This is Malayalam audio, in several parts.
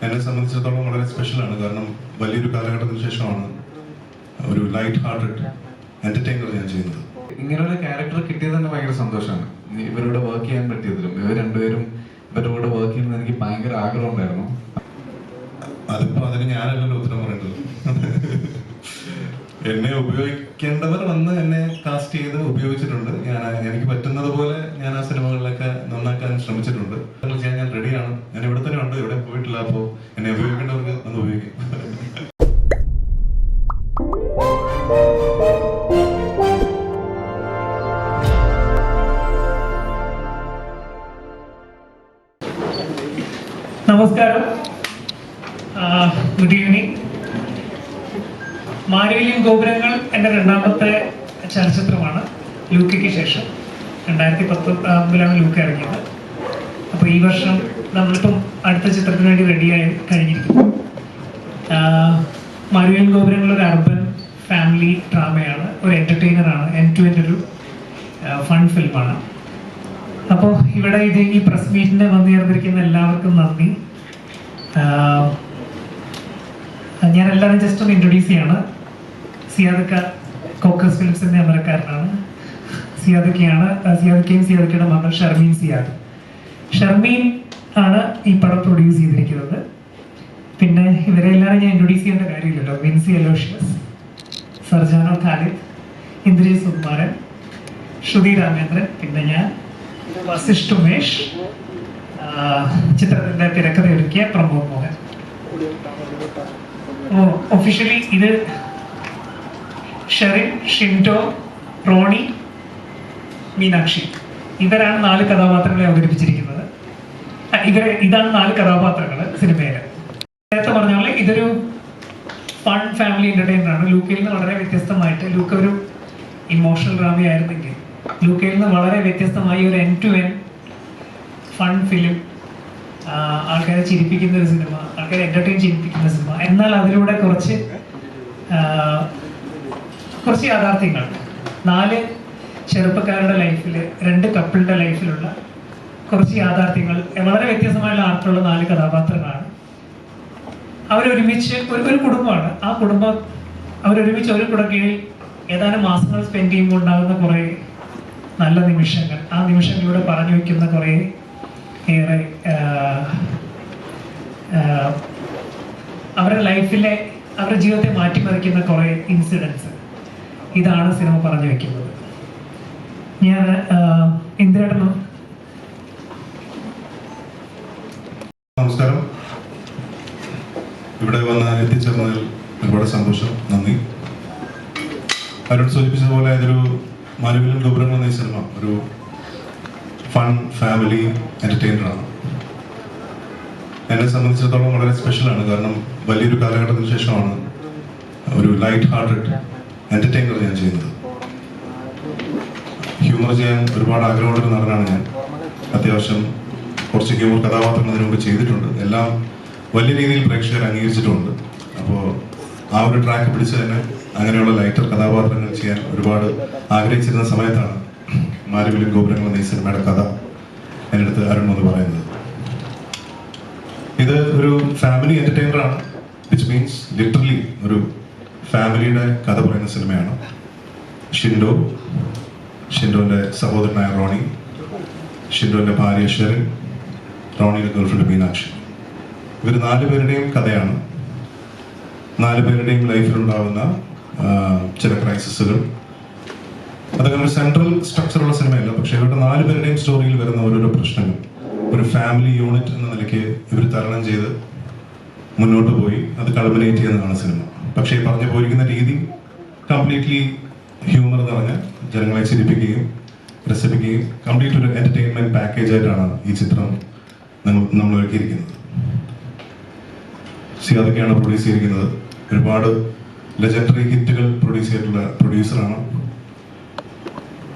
എന്നെ സംബന്ധിച്ചിടത്തോളം വളരെ സ്പെഷ്യലാണ്. കാരണം വലിയൊരു കാലഘട്ടത്തിന് ശേഷമാണ് ഒരു ലൈറ്റ് ഹാർട്ടഡ് എന്റർടൈനർ ഞാൻ ചെയ്യുന്നത്. ഇങ്ങനൊരു ക്യാരക്ടർ കിട്ടിയത് തന്നെ ഭയങ്കര സന്തോഷമാണ്. ഇവരോട് വർക്ക് ചെയ്യാൻ പറ്റിയതിലും ഇവർ രണ്ടുപേരും ഇവരുടെ കൂടെ വർക്ക് ചെയ്യുന്നത് എനിക്ക് ഭയങ്കര ആഗ്രഹം ഉണ്ടായിരുന്നു. അതിന് ഞാനല്ലല്ലോ ഉത്തരം പറയേണ്ടത്. എന്നെ ഉപയോഗിക്കേണ്ടവർ വന്ന് എന്നെ കാസ്റ്റ് ചെയ്ത് ഉപയോഗിച്ചിട്ടുണ്ട്. എനിക്ക് പറ്റുന്നത് പോലെ ഞാൻ ആ സിനിമകളിലൊക്കെ നന്നാക്കാൻ ശ്രമിച്ചിട്ടുണ്ട്. ഞാൻ റെഡിയാണ്. ഞാൻ ഇവിടെ തന്നെ ഉണ്ട്, ഇവിടെ പോയിട്ടില്ല. അപ്പോൾ എന്നെ ഉപയോഗിക്കേണ്ടവർക്ക് ഒന്ന് ഉപയോഗിക്കും. നമസ്കാരം, ഗുഡ് ഈവനിങ്. മാരിവില്യം ഗോപുരങ്ങൾ എൻ്റെ രണ്ടാമത്തെ ചലച്ചിത്രമാണ് ലൂക്കയ്ക്ക് ശേഷം. 2019 ലൂക്ക ഇറങ്ങിയത്. അപ്പോൾ ഈ വർഷം നമ്മളിപ്പം അടുത്ത ചിത്രത്തിന് വേണ്ടി റെഡിയായി കഴിഞ്ഞിരിക്കുന്നു. മാരിവില്യം ഗോപുരങ്ങൾ ഒരു അർബൻ ഫാമിലി ഡ്രാമയാണ്, ഒരു എൻ്റർടൈനറാണ്, എൻഡ് ടു എൻഡ് ഒരു ഫൺ ഫിലിമാണ്. അപ്പോൾ ഇവിടെ ഈ പ്രസ് മീറ്റിന് വന്നുചേർന്നിരിക്കുന്ന എല്ലാവർക്കും നന്ദി. ഞാൻ എല്ലാവരും ജസ്റ്റ് ഒന്ന് ഇൻട്രൊഡ്യൂസ് ചെയ്യാണ്. സിയാദക്ക കോക്കസ് ഫിലിംസിന്റെ അമരക്കാരനാണ്. സിയാദക്കയും സിയാദക്കയുടെ മകൾ ഷർമീൻ സിയാദ്. ഷർമീൻ ആണ് ഈ പടം പ്രൊഡ്യൂസ് ചെയ്തിരിക്കുന്നത്. പിന്നെ ഇവരെല്ലാവരും ഞാൻ ഇൻട്രൊഡ്യൂസ് ചെയ്യേണ്ട കാര്യമില്ലല്ലോ. വിൻസി അലോഷ്യസ്, സർജാനോ ഖാലിദ്, ഇന്ദ്രിയ സുകുമാരൻ, ശ്രുതി രാമേന്ദ്രൻ, പിന്നെ ഞാൻ വസിഷ്ഠ് ഉമേഷ്, ചിത്രത്തിന്റെ തിരക്കഥ ഒരുക്കിയ പ്രമോദ് മോഹൻ. ഒഫീഷ്യലി ഇത് ഷെറിൻ, ഷിൻറ്റോ, റോണി, മീനാക്ഷി, ഇവരാണ് 4 കഥാപാത്രങ്ങളെ അവതരിപ്പിച്ചിരിക്കുന്നത്. ഇതാണ് 4 കഥാപാത്രങ്ങൾ സിനിമയില്. നേരത്തെ പറഞ്ഞ പോലെ ഇതൊരു ഫൺ ഫാമിലി എന്റർടൈനറാണ്. ലൂക്കയിൽ നിന്ന് വളരെ വ്യത്യസ്തമായിട്ട്, ലൂക്ക ഒരു ഇമോഷണൽ ഡ്രാമയായിരുന്നെങ്കിൽ ലൂക്കയിൽ നിന്ന് വളരെ വ്യത്യസ്തമായി ഒരു end to end fun film, ആൾക്കാരെ ചിരിപ്പിക്കുന്ന ഒരു സിനിമ, ആൾക്കാരെ എന്റർടൈൻ ചെയ്യിപ്പിക്കുന്ന സിനിമ. എന്നാൽ അതിലൂടെ കുറച്ച് യാഥാർത്ഥ്യങ്ങൾ, 4 ചെറുപ്പക്കാരുടെ ലൈഫിൽ, 2 കപ്പിളുടെ ലൈഫിലുള്ള കുറച്ച് യാഥാർത്ഥ്യങ്ങൾ, വളരെ വ്യത്യസ്തമായുള്ള ആർക്കുള്ള 4 കഥാപാത്രങ്ങളാണ്. അവരൊരുമിച്ച് ഒരു കുടുംബമാണ്. ആ കുടുംബം അവരൊരുമിച്ച് ഒരു കുടക്കീഴിൽ ഏതാനും മാസങ്ങൾ സ്പെൻഡ് ചെയ്യുമ്പോൾ ഉണ്ടാകുന്ന കുറേ നല്ല നിമിഷങ്ങൾ, ആ നിമിഷങ്ങളിലൂടെ പറഞ്ഞു വയ്ക്കുന്ന കുറേ ഏറെ അവരുടെ ലൈഫിലെ, അവരുടെ ജീവിതത്തെ മാറ്റിമറിക്കുന്ന കുറേ ഇൻസിഡൻസ്, ഇതാണ് സിനിമ പറഞ്ഞു വയ്ക്കുന്നത്. ഞാൻ ഇന്ദിരേട്ടൻ. നമസ്കാരം. ഇവിടെ വന്ന് എത്തിച്ചേർന്നതിൽ ഒരുപാട് സന്തോഷം, നന്ദി. അവരോട് സൂചിപ്പിച്ചതുപോലെ ഇതൊരു മാരിവില്യം ഗോപുരങ്ങൾ എന്ന സിനിമ ഒരു ഫൺ ഫാമിലി എന്റർടൈനറാണ്. എന്നെ സംബന്ധിച്ചിടത്തോളം വളരെ സ്പെഷ്യലാണ്. കാരണം വലിയൊരു കാലഘട്ടത്തിന് ശേഷമാണ് ഒരു ലൈറ്റ് ഹാർട്ടഡ് എന്റർടൈനർ ഞാൻ ചെയ്യുന്നത്. ഹ്യൂമർ ചെയ്യാൻ ഒരുപാട് ആഗ്രഹമുള്ളൊരു നടനാണ് ഞാൻ. അത്യാവശ്യം കുറച്ച് ഹ്യൂമർ കഥാപാത്രങ്ങൾ അതിനു മുമ്പ് ചെയ്തിട്ടുണ്ട്. എല്ലാം വലിയ രീതിയിൽ പ്രേക്ഷകർ അംഗീകരിച്ചിട്ടുണ്ട്. അപ്പോൾ ആ ഒരു ട്രാക്ക് പിടിച്ച് തന്നെ അങ്ങനെയുള്ള ലൈറ്റർ കഥാപാത്രങ്ങൾ ചെയ്യാൻ ഒരുപാട് ആഗ്രഹിച്ചിരുന്ന സമയത്താണ് മാരിവില്യം ഗോപുരങ്ങൾ എന്ന ഈ സിനിമയുടെ കഥ എൻ്റെ അടുത്ത് അരുൺ എന്ന് പറയുന്നത്. ഇത് ഒരു ഫാമിലി എന്റർടൈനറാണ്, വിച്ച് മീൻസ് ലിറ്ററലി ഒരു ഫാമിലിയുടെ കഥ പറയുന്ന സിനിമയാണ്. ഷിൻഡോന്റെ സഹോദരനായ റോണി, ഷിൻഡോന്റെ ഭാര്യ ഷെറിൻ, റോണിയുടെ ഗേൾഫ്രണ്ട് മീനാക്ഷി, ഇവർ 4 പേരുടെയും കഥയാണ്. 4 പേരുടെയും ലൈഫിലുണ്ടാകുന്ന ചില ക്രൈസിസുകൾ. അതങ്ങനെ ഒരു സെൻട്രൽ സ്ട്രക്ചറുള്ള സിനിമയല്ല, പക്ഷെ ഇവരുടെ 4 പേരുടെയും സ്റ്റോറിയിൽ വരുന്ന ഓരോരോ പ്രശ്നങ്ങൾ ഒരു ഫാമിലി യൂണിറ്റ് എന്ന നിലയ്ക്ക് ഇവർ തരണം ചെയ്ത് മുന്നോട്ട് പോയി അത് കൾമിനേറ്റ് ചെയ്യുന്നതാണ് സിനിമ. പക്ഷേ ഈ പറഞ്ഞു പോയിരിക്കുന്ന രീതി കംപ്ലീറ്റ്ലി ഹ്യൂമർ നിറഞ്ഞ, ജനങ്ങളെ ചിരിപ്പിക്കുകയും രസിപ്പിക്കുകയും കംപ്ലീറ്റ് ഒരു എന്റർടൈൻമെന്റ് പാക്കേജ് ആയിട്ടാണ് ഈ ചിത്രം നമ്മൾ ഒരുക്കിയിരിക്കുന്നത്. സിയാദക്കയാണ് പ്രൊഡ്യൂസ് ചെയ്തിരിക്കുന്നത്. ഒരുപാട് ലെജൻഡറി ഹിറ്റുകൾ പ്രൊഡ്യൂസ് ചെയ്തിട്ടുള്ള പ്രൊഡ്യൂസറാണ്.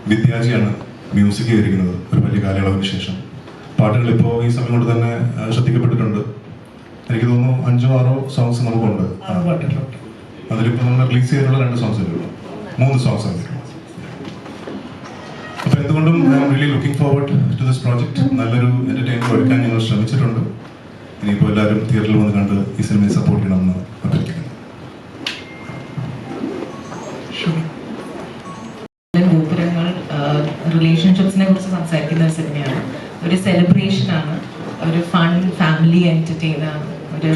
വിദ്യാജിയാണ് മ്യൂസിക് ചെയ്തിരിക്കുന്നത് ഒരു വലിയ കാലയളവിന് ശേഷം. പാട്ടുകൾ ഇപ്പോൾ ഈ സമയം കൊണ്ട് തന്നെ ശ്രദ്ധിക്കപ്പെട്ടിട്ടുണ്ട്. എനിക്ക് തോന്നുന്നു 5-6 സോങ്സ് നമുക്കുണ്ട്. അതിലിപ്പോൾ നമ്മൾ റിലീസ് ചെയ്തിട്ടുള്ള 2 സോങ്സ് ഉള്ളൂ, 3 സോങ്സ് ആണ്. അപ്പോൾ എന്തുകൊണ്ടും I am really looking forward to this project. നല്ലൊരു എന്റർടൈൻമെന്റ് ഒരുക്കാൻ ഞങ്ങൾ ശ്രമിച്ചിട്ടുണ്ട്. ഇനിയിപ്പോൾ എല്ലാവരും തിയേറ്ററിൽ വന്ന് കണ്ട് ഈ സിനിമയെ സപ്പോർട്ട് ചെയ്യണമെന്ന് അഭ്യർത്ഥിക്കുന്നു. ഗോപുരങ്ങൾ റിലേഷൻഷിപ്സിനെ കുറിച്ച് സംസാരിക്കുന്ന ഒരു സിനിമയാണ്. ഒരു സെലിബ്രേഷനാണ്, ഒരു ഫൺ ഫാമിലി എൻ്റർടൈനർ, ഒരു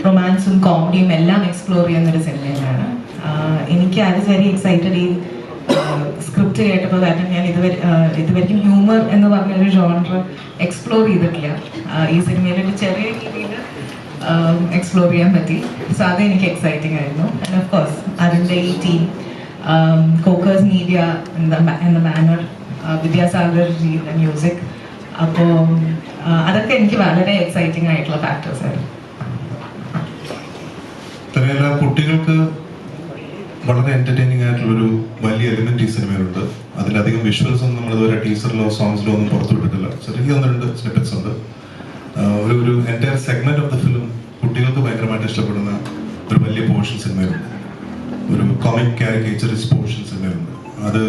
റൊമാൻസും കോമഡിയും എല്ലാം എക്സ്പ്ലോർ ചെയ്യുന്ന ഒരു സിനിമയാണ്. എനിക്ക് അത് വെരി എക്സൈറ്റഡ്. ഈ സ്ക്രിപ്റ്റ് കേട്ടപ്പോൾ കാരണം ഞാൻ ഇതുവരെയും ഹ്യൂമർ എന്ന് പറഞ്ഞൊരു ജോണർ എക്സ്പ്ലോർ ചെയ്തിട്ടില്ല. ഈ സിനിമയിൽ ഒരു ചെറിയ രീതിയിൽ എക്സ്പ്ലോർ ചെയ്യാൻ പറ്റി. സോ അത് എനിക്ക് എക്സൈറ്റിംഗ് ആയിരുന്നു. ആൻഡ് ഓഫ് കോഴ്സ് അതിൻ്റെ ഈ ടീം, കോക്കേഴ്സ് മീഡിയ എന്ന ബാനർ, വിദ്യാസാഗർ ജിയുടെ മ്യൂസിക്, അപ്പോൾ അതൊക്കെ എനിക്ക് വളരെ എക്സൈറ്റിംഗ് ആയിട്ടുള്ള ഫാക്ടേഴ്സ് ആയിരുന്നു. തന്നെയല്ല, കുട്ടികൾക്ക് വളരെ എൻ്റർടൈനിങ് ആയിട്ടുള്ളൊരു വലിയ എലിമെന്റ് ഈ സിനിമയിലുണ്ട്. അതിലധികം വിഷ്വൽസ് ഒന്നും നമ്മൾ ഇതുവരെ ടീസറിലോ സോങ്സിലോ ഒന്നും പുറത്തുവിട്ടിട്ടില്ല. ചെറിയ 1-2 സ്നിപ്പറ്റ്സ് ഉണ്ട്. ഒരു entire segment of the film കുട്ടികൾക്ക് ഭയങ്കരമായിട്ട് ഇഷ്ടപ്പെടുന്ന ഒരു വലിയ പോർഷൻ സിനിമയിലുണ്ട്. ഒരു കോമിക് കാരിക്കേച്ചറിസ്റ്റ് പോർഷൻ സിനിമയിലുണ്ട്. അത്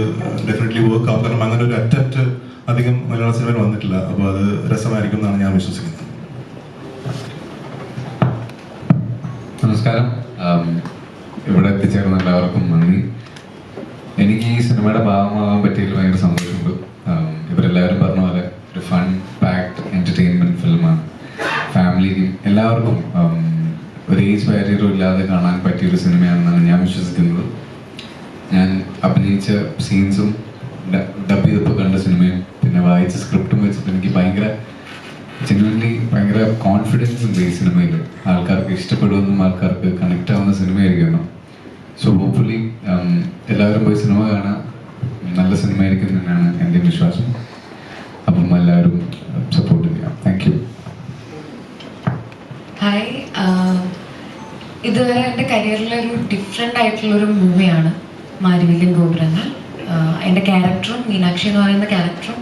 ഡെഫിനറ്റ്ലി വർക്ക് ആവും. കാരണം അങ്ങനെ ഒരു അറ്റംപ്റ്റ് അധികം മലയാള സിനിമയിൽ വന്നിട്ടില്ല. അപ്പോൾ അത് രസമായിരിക്കും എന്നാണ് ഞാൻ വിശ്വസിക്കുന്നത്. നമസ്കാരം. ഇവിടെ എത്തിച്ചേർന്ന എല്ലാവർക്കും നന്ദി. എനിക്ക് ഈ സിനിമയുടെ ഭാഗമാകാൻ പറ്റിയതിൽ ഭയങ്കര സന്തോഷമുണ്ട്. ഇവരെല്ലാവരും പറഞ്ഞ പോലെ ഒരു ഫൺ പാക്ഡ് എൻ്റർടൈൻമെൻറ്റ് ഫിലിമാണ്. ഫാമിലിക്കും എല്ലാവർക്കും ഒരു ഏജ് ബാരിയറും ഇല്ലാതെ കാണാൻ പറ്റിയൊരു സിനിമയാണെന്നാണ് ഞാൻ വിശ്വസിക്കുന്നത്. ഞാൻ അഭിനയിച്ച സീൻസും ഡബ് ചെയ്തപ്പോൾ കണ്ട സിനിമയും പിന്നെ വായിച്ച സ്ക്രിപ്റ്റും വെച്ചിട്ട് എനിക്ക് ജെന്യുവൻലി ഭയങ്കര കോൺഫിഡൻസ് ഉണ്ട് ഈ സിനിമയിൽ. ആൾക്കാർക്ക് ഇഷ്ടപ്പെടുമെന്നും ആൾക്കാർക്ക് കണക്റ്റ് ആവുന്ന സിനിമയായിരിക്കണം. സോ ഹോപ്പ്ഫുള്ളി എല്ലാവരും പോയി സിനിമ കാണാൻ നല്ല സിനിമയായിരിക്കും തന്നെയാണ് എൻ്റെ വിശ്വാസം. അപ്പം എല്ലാവരും സപ്പോർട്ട് ചെയ്യാം. Thank you. ഹായ്, ഇതുവരെ എൻ്റെ കരിയറിലൊരു ഡിഫറെൻ്റ് ആയിട്ടുള്ളൊരു മൂവിയാണ് മാരിവില്യൻ ഗോപുരങ്ങൾ. എൻ്റെ ക്യാരക്ടറും മീനാക്ഷി എന്ന് പറയുന്ന ക്യാരക്ടറും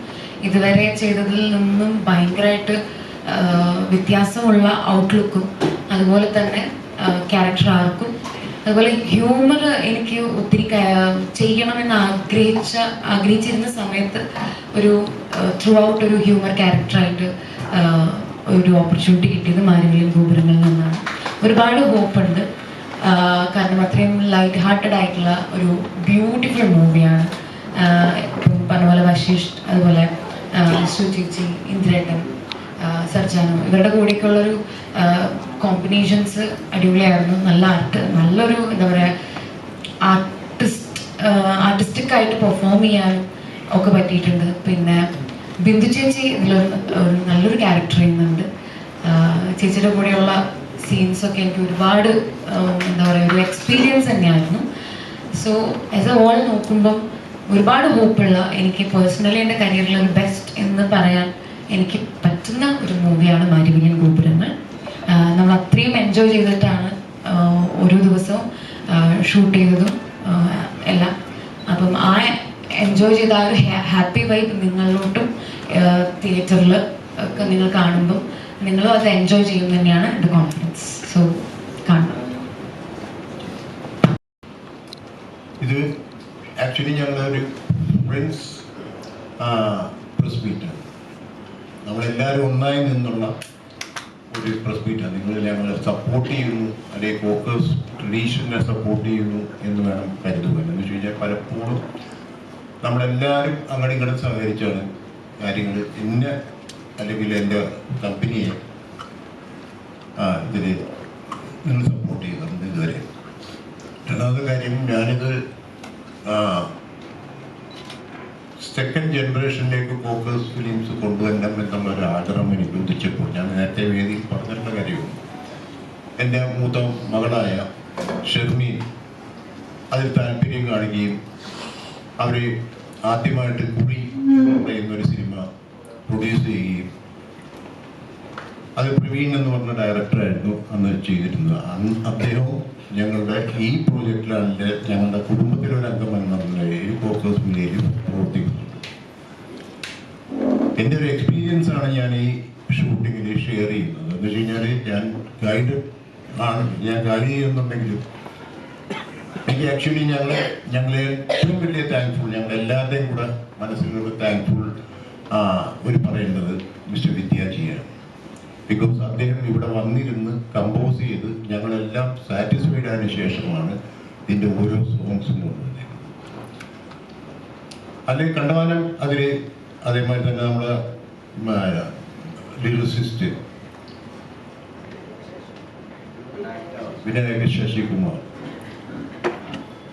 ഇതുവരെ ചെയ്തതിൽ നിന്നും ഭയങ്കരമായിട്ട് വ്യത്യാസമുള്ള ഔട്ട്ലുക്കും അതുപോലെ തന്നെ ക്യാരക്ടർ ആർക്കും അതുപോലെ ഹ്യൂമർ എനിക്ക് ഒത്തിരി ചെയ്യണമെന്ന് ആഗ്രഹിച്ചിരുന്ന സമയത്ത് ഒരു ത്രൂ ഔട്ട് ഒരു ഹ്യൂമർ ക്യാരക്ടറായിട്ട് ഒരു ഓപ്പർച്യൂണിറ്റി കിട്ടിയത് മാരിവില്യൻ ഗോപുരങ്ങളിൽ നിന്നാണ്. ഒരുപാട് ഹോപ്പുണ്ട്. കാരണം അത്രയും ലൈറ്റ് ഹാർട്ടഡ് ആയിട്ടുള്ള ഒരു ബ്യൂട്ടിഫുൾ മൂവിയാണ്. പറഞ്ഞ പോലെ വശിഷ്ഠ്, അതുപോലെ സുചേച്ചി, ഇന്ദ്രേട്ടൻ, സർജാനു, ഇവരുടെ കൂടെയൊക്കെയുള്ളൊരു കോമ്പിനേഷൻസ് അടിപൊളിയായിരുന്നു. നല്ല നല്ലൊരു എന്താ പറയുക, ആർട്ടിസ്റ്റിക് ആയിട്ട് പെർഫോം ചെയ്യാനും ഒക്കെ പറ്റിയിട്ടുണ്ട്. പിന്നെ ബിന്ദു ചേച്ചി ഇതിലൊരു നല്ലൊരു ക്യാരക്ടർ ചെയ്യുന്നുണ്ട്. ചേച്ചിയുടെ കൂടെയുള്ള സീൻസൊക്കെ എനിക്ക് ഒരുപാട് എന്താ പറയുക ഒരു എക്സ്പീരിയൻസ് തന്നെയായിരുന്നു. സോ ആസ് എ ഹോൾ നോക്കുമ്പം ഒരുപാട് ഹോപ്പുള്ള, എനിക്ക് പേഴ്സണലി എൻ്റെ കരിയറിൽ ഒരു ബെസ്റ്റ് എന്ന് പറയാൻ എനിക്ക് പറ്റുന്ന ഒരു മൂവിയാണ് മാരിവില്യൻ ഗോപുരങ്ങൾ. നമ്മൾ അത്രയും എൻജോയ് ചെയ്തിട്ടാണ് ഓരോ ദിവസവും ഷൂട്ട് ചെയ്തതും എല്ലാം. അപ്പം ആ എൻജോയ് ചെയ്ത ആ ഒരു ഹാപ്പി വൈബ് നിങ്ങളിലോട്ടും തിയേറ്ററിൽ ഒക്കെ നിങ്ങൾ കാണുമ്പം നിങ്ങളും അത് എൻജോയ് ചെയ്യും തന്നെയാണ് എൻ്റെ കോൺഫിഡൻസ്. സോ കാണണം. ഇത് ആക്ച്വലി ഞങ്ങളൊരു ഫ്രണ്ട്സ് പ്രസ് മീറ്റാണ്. നമ്മളെല്ലാവരും ഒന്നായി നിന്നുള്ള ഒരു പ്രസ് മീറ്റാണ്. നിങ്ങൾ ഞങ്ങളെ സപ്പോർട്ട് ചെയ്യുന്നു, അല്ലെങ്കിൽ കോക്കേഴ്സ് ട്രഡീഷനെ സപ്പോർട്ട് ചെയ്യുന്നു എന്ന് വേണം കരുതുക. എന്ന് വെച്ച് കഴിഞ്ഞാൽ പലപ്പോഴും നമ്മളെല്ലാവരും അങ്ങോട്ടും ഇങ്ങോട്ടും സഹകരിച്ചാണ് കാര്യങ്ങൾ എന്നെ അല്ലെങ്കിൽ എൻ്റെ കമ്പനിയെ ഇതിൽ നിങ്ങൾ സപ്പോർട്ട് ചെയ്യുന്നുണ്ട് ഇതുവരെ. രണ്ടാമത്തെ കാര്യം, ഞാനിത് സെക്കൻഡ് ജനറേഷനിലേക്ക് ഫോക്കസ് ഫിലിംസ് കൊണ്ടുവരണം എന്നുള്ളൊരു ആഗ്രഹം എനിക്ക് ഉദിച്ചപ്പോൾ ഞാൻ നേരത്തെ വേദിയിൽ പറഞ്ഞിട്ടുള്ള കാര്യവും എൻ്റെ മൂത്ത മകളായ ഷെർമീൻ അതിൽ താല്പര്യം കാണിക്കുകയും അവർ ആദ്യമായിട്ട് കുറി എന്ന് പറയുന്നൊരു സിനിമ പ്രൊഡ്യൂസ് ചെയ്യുകയും അത് പ്രവീൺ എന്ന് പറഞ്ഞ ഡയറക്ടറായിരുന്നു അന്ന് ചെയ്തിരുന്നത്. അദ്ദേഹവും ഞങ്ങളുടെ ഈ പ്രോജക്റ്റിലാണ് ഞങ്ങളുടെ കുടുംബത്തിലൊരു അംഗം എന്ന നിലയിൽ ഫോക്കസ് മീഡിയയിൽ പ്രവർത്തിക്കുന്നുണ്ട്. എൻ്റെ ഒരു എക്സ്പീരിയൻസ് ആണ് ഞാൻ ഈ ഷൂട്ടിങ്ങിൽ ഷെയർ ചെയ്യുന്നത്. എന്ന് വെച്ച് കഴിഞ്ഞാൽ ഞാൻ ഗൈഡ് ചെയ്യുന്നുണ്ടെങ്കിലും എനിക്ക് ആക്ച്വലി ഞങ്ങളെ ഏറ്റവും വലിയ താങ്ക്ഫുൾ, ഞങ്ങളെല്ലാവരുടെയും കൂടെ മനസ്സിലുള്ള താങ്ക്ഫുൾ ഒരു പറയേണ്ടത് മിസ്റ്റർ വിദ്യാജിയാണ്. ബിക്കോസ് അദ്ദേഹം ഇവിടെ വന്നിരുന്ന് കമ്പോസ് ചെയ്ത് ഞങ്ങളെല്ലാം സാറ്റിസ്ഫൈഡ് ആയതിനു ശേഷമാണ് ഇതിൻ്റെ ഓരോ സോങ്സും കൊണ്ടുവന്നത്. അല്ലെങ്കിൽ കണ്ടമാനം അതിൽ അതേമാതിരി തന്നെ നമ്മളെ ലിറിസിസ്റ്റ് വിനായക ശശികുമാർ,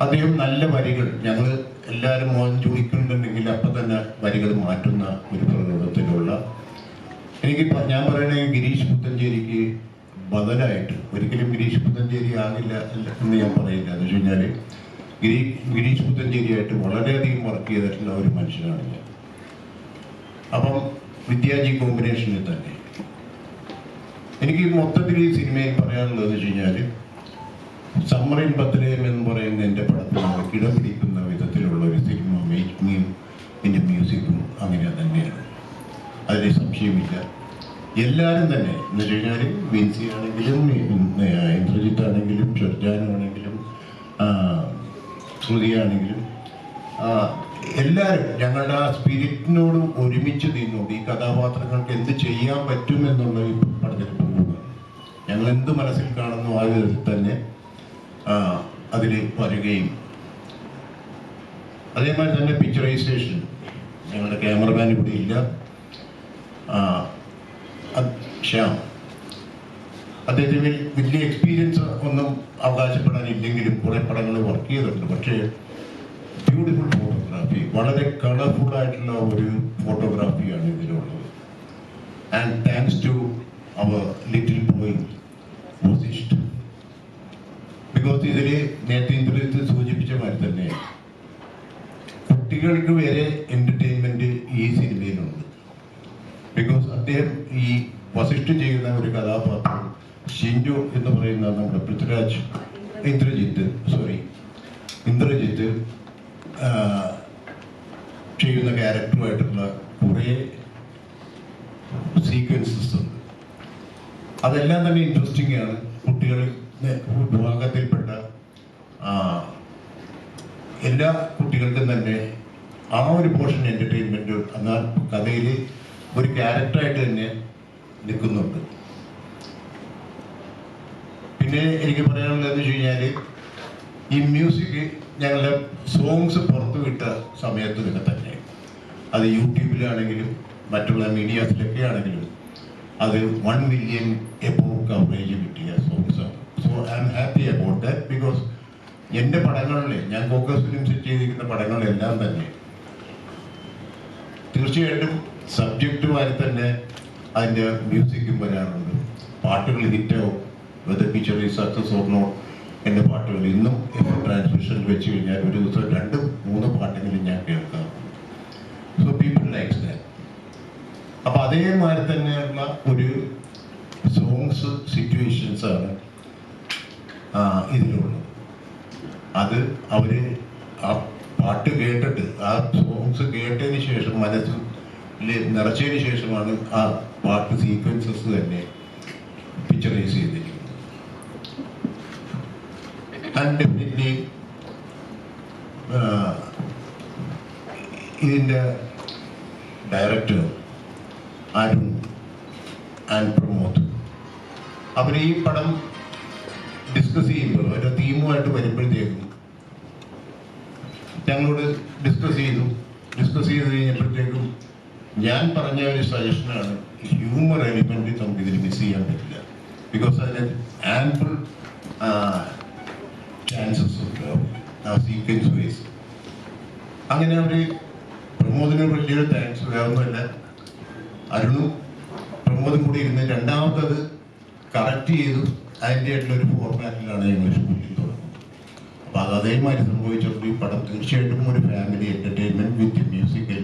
അദ്ദേഹം നല്ല വരികൾ, ഞങ്ങൾ എല്ലാവരും മോൻ ചുളിക്കുന്നുണ്ടെങ്കിൽ അപ്പം തന്നെ വരികൾ മാറ്റുന്ന ഒരു പ്രകൃതത്തിലുള്ള, എനിക്ക് ഞാൻ പറയണെങ്കിൽ ഗിരീഷ് പുത്തഞ്ചേരിക്ക് ബദലായിട്ട്, ഒരിക്കലും ഗിരീഷ് പുത്തഞ്ചേരി ആകില്ല എന്ന് ഞാൻ പറയില്ല. എന്ന് വെച്ച് കഴിഞ്ഞാൽ ഗിരീഷ് പുത്തഞ്ചേരിയായിട്ട് വളരെയധികം വർക്ക് ചെയ്തിട്ടുള്ള ഒരു മനുഷ്യനാണ് ഞാൻ. അപ്പം വിദ്യാജി കോമ്പിനേഷനിൽ തന്നെ എനിക്ക് മൊത്തത്തിൽ ഈ സിനിമയിൽ പറയാനുള്ളതെന്ന് വെച്ച് കഴിഞ്ഞാൽ, സമ്മറിൻ ബത്ലഹേം എന്ന് പറയുന്ന എൻ്റെ പടത്തിനോട് കിടപിടിക്കുന്ന വിധത്തിലുള്ള ഒരു സിനിമ മേക്കിങ്ങും എൻ്റെ മ്യൂസിക്കും അങ്ങനെ തന്നെയാണ്, അതിന് സംശയമില്ല. എല്ലാവരും തന്നെ എന്ന് വെച്ച് കഴിഞ്ഞാൽ വിൻസി ആണെങ്കിലും ഇന്ദ്രജിത്ത് ആണെങ്കിലും ഷർജാനാണെങ്കിലും ശ്രുതിയാണെങ്കിലും എല്ലാവരും ഞങ്ങളുടെ ആ സ്പിരിറ്റിനോട് ഒരുമിച്ച് നിന്നുകൊണ്ട് ഈ കഥാപാത്രങ്ങൾക്ക് എന്ത് ചെയ്യാൻ പറ്റും എന്നുള്ള ഈ പടത്തിൽ പോകുന്നത്. ഞങ്ങൾ എന്ത് മനസ്സിൽ കാണുന്നു ആ വിധത്തിൽ തന്നെ അതിൽ വരികയും, അതേമാതിരി തന്നെ പിക്ചറൈസേഷൻ, ഞങ്ങളുടെ ക്യാമറമാൻ ഇവിടെ ഇല്ല, ശ്യാം, അദ്ദേഹത്തിന് വലിയ എക്സ്പീരിയൻസ് ഒന്നും അവകാശപ്പെടാനില്ലെങ്കിലും കുറേ പടങ്ങൾ വർക്ക് ചെയ്തിട്ടുണ്ട്. പക്ഷേ ബ്യൂട്ടിഫുൾ ഫോട്ടോഗ്രാഫി, വളരെ കളർഫുൾ ആയിട്ടുള്ള ഒരു ഫോട്ടോഗ്രാഫിയാണ് ഇതിലുള്ളത്. And thanks to our little boy Vasisht, because ഇതിൽ നേരത്തെ ഇന്ദ്രജിത്ത് സൂചിപ്പിച്ച മാതിരി തന്നെ കുട്ടികൾക്ക് വരെ എന്റർടൈൻമെന്റ് ഈ സിനിമയിലുണ്ട്. ബിക്കോസ് അദ്ദേഹം ഈ വസിഷ്ഠ് ചെയ്യുന്ന ഒരു കഥാപാത്രം ഷിൻജു എന്ന് പറയുന്ന നമ്മുടെ ഇന്ദ്രജിത്ത് ചെയ്യുന്ന ക്യാരക്ടറുമായിട്ടുള്ള കുറേ സീക്വൻസസ് ഉണ്ട്. അതെല്ലാം തന്നെ ഇൻട്രസ്റ്റിംഗ് ആണ്. കുട്ടികൾ വിഭാഗത്തിൽപ്പെട്ട എല്ലാ കുട്ടികൾക്കും തന്നെ ആ ഒരു പോർഷൻ എൻ്റർടൈൻമെൻറ്റ് എന്നാൽ കഥയിൽ ഒരു ക്യാരക്ടറായിട്ട് തന്നെ നിൽക്കുന്നുണ്ട്. പിന്നെ എനിക്ക് പറയാനുള്ളതെന്ന് വെച്ച് കഴിഞ്ഞാൽ, ഈ മ്യൂസിക് ഞങ്ങളുടെ സോങ്സ് പുറത്തു വിട്ട സമയത്തൊക്കെ തന്നെ അത് യൂട്യൂബിലാണെങ്കിലും മറ്റുള്ള മീഡിയാസിലൊക്കെ ആണെങ്കിലും അത് 1 മില്യൺ എബോവ് കവറേജ് കിട്ടിയ സോങ്സാണ്. So I am happy about that. Because എൻ്റെ പടങ്ങളിൽ, ഞാൻ ഫോക്കസ് ഫിലിംസ് ചെയ്തിരിക്കുന്ന പടങ്ങളെല്ലാം തന്നെ തീർച്ചയായിട്ടും സബ്ജക്റ്റുമായി തന്നെ അതിൻ്റെ മ്യൂസിക്കും വരാറുണ്ട്. പാട്ടുകൾ ഹിറ്റാവും, whether picture is success or not. എൻ്റെ പാട്ടുകൾ ഇന്നും ട്രാൻസ്മിഷനിൽ വെച്ച് കഴിഞ്ഞാൽ ഒരു ദിവസം 2-3 പാട്ടെങ്കിലും ഞാൻ കേൾക്കാം. So people likes that. അപ്പം അതേമാതിരി തന്നെയുള്ള ഒരു സോങ്സ് സിറ്റുവേഷൻസാണ് ഇതിലുള്ളത്. അത് അവർ ആ പാട്ട് കേട്ടിട്ട്, ആ സോങ്സ് കേട്ടതിന് ശേഷം മനസ്സിൽ നിറച്ചതിന് ശേഷമാണ് ആ പാട്ട് സീക്വൻസസ് തന്നെ പിക്ചറൈസ് ചെയ്തിരിക്കുന്നത്. ആൻഡ് ഡെഫിനറ്റ്ലി ഇതിൻ്റെ ഡയറക്ടർ അരുൺ ആൻഡ് പ്രമോദ്, അവർ ഈ പടം ഡിസ്കസ് ചെയ്യുമ്പോൾ ഒരു തീമുമായിട്ട് വരുമ്പോഴത്തേക്കും ഞങ്ങളോട് ഡിസ്കസ് ചെയ്ത് കഴിഞ്ഞപ്പോഴത്തേക്കും ഞാൻ പറഞ്ഞ ഒരു സജഷനാണ്, ഹ്യൂമർ എലിമെന്റ് നമുക്ക് ഇതിൽ മിസ് ചെയ്യാൻ പറ്റില്ല. ബിക്കോസ് അതിന് ആംപിൾ ചാൻസസ് ഉണ്ട് ആ സീക്വൻസ് വൈസ്. അങ്ങനെ അവർ പ്രമോദിന് വലിയൊരു താങ്ക്സ്. വേറൊന്നുമല്ല, അരുണും പ്രമോദും കൂടി ഇരുന്ന് രണ്ടാമത്തത് കറക്റ്റ് ചെയ്തു അതിൻ്റെ ആയിട്ടുള്ളൊരു ഫോർമാറ്റിലാണ് ഞങ്ങൾ ഷൂട്ടിംഗ് തുടങ്ങുന്നത്. അപ്പോൾ അത് അതേമാതിരി സംഭവിച്ചപ്പോൾ ഈ പടം തീർച്ചയായിട്ടും ഒരു ഫാമിലി എൻ്റർടൈൻമെൻറ്റ് വിത്ത് മ്യൂസിക്കൽ.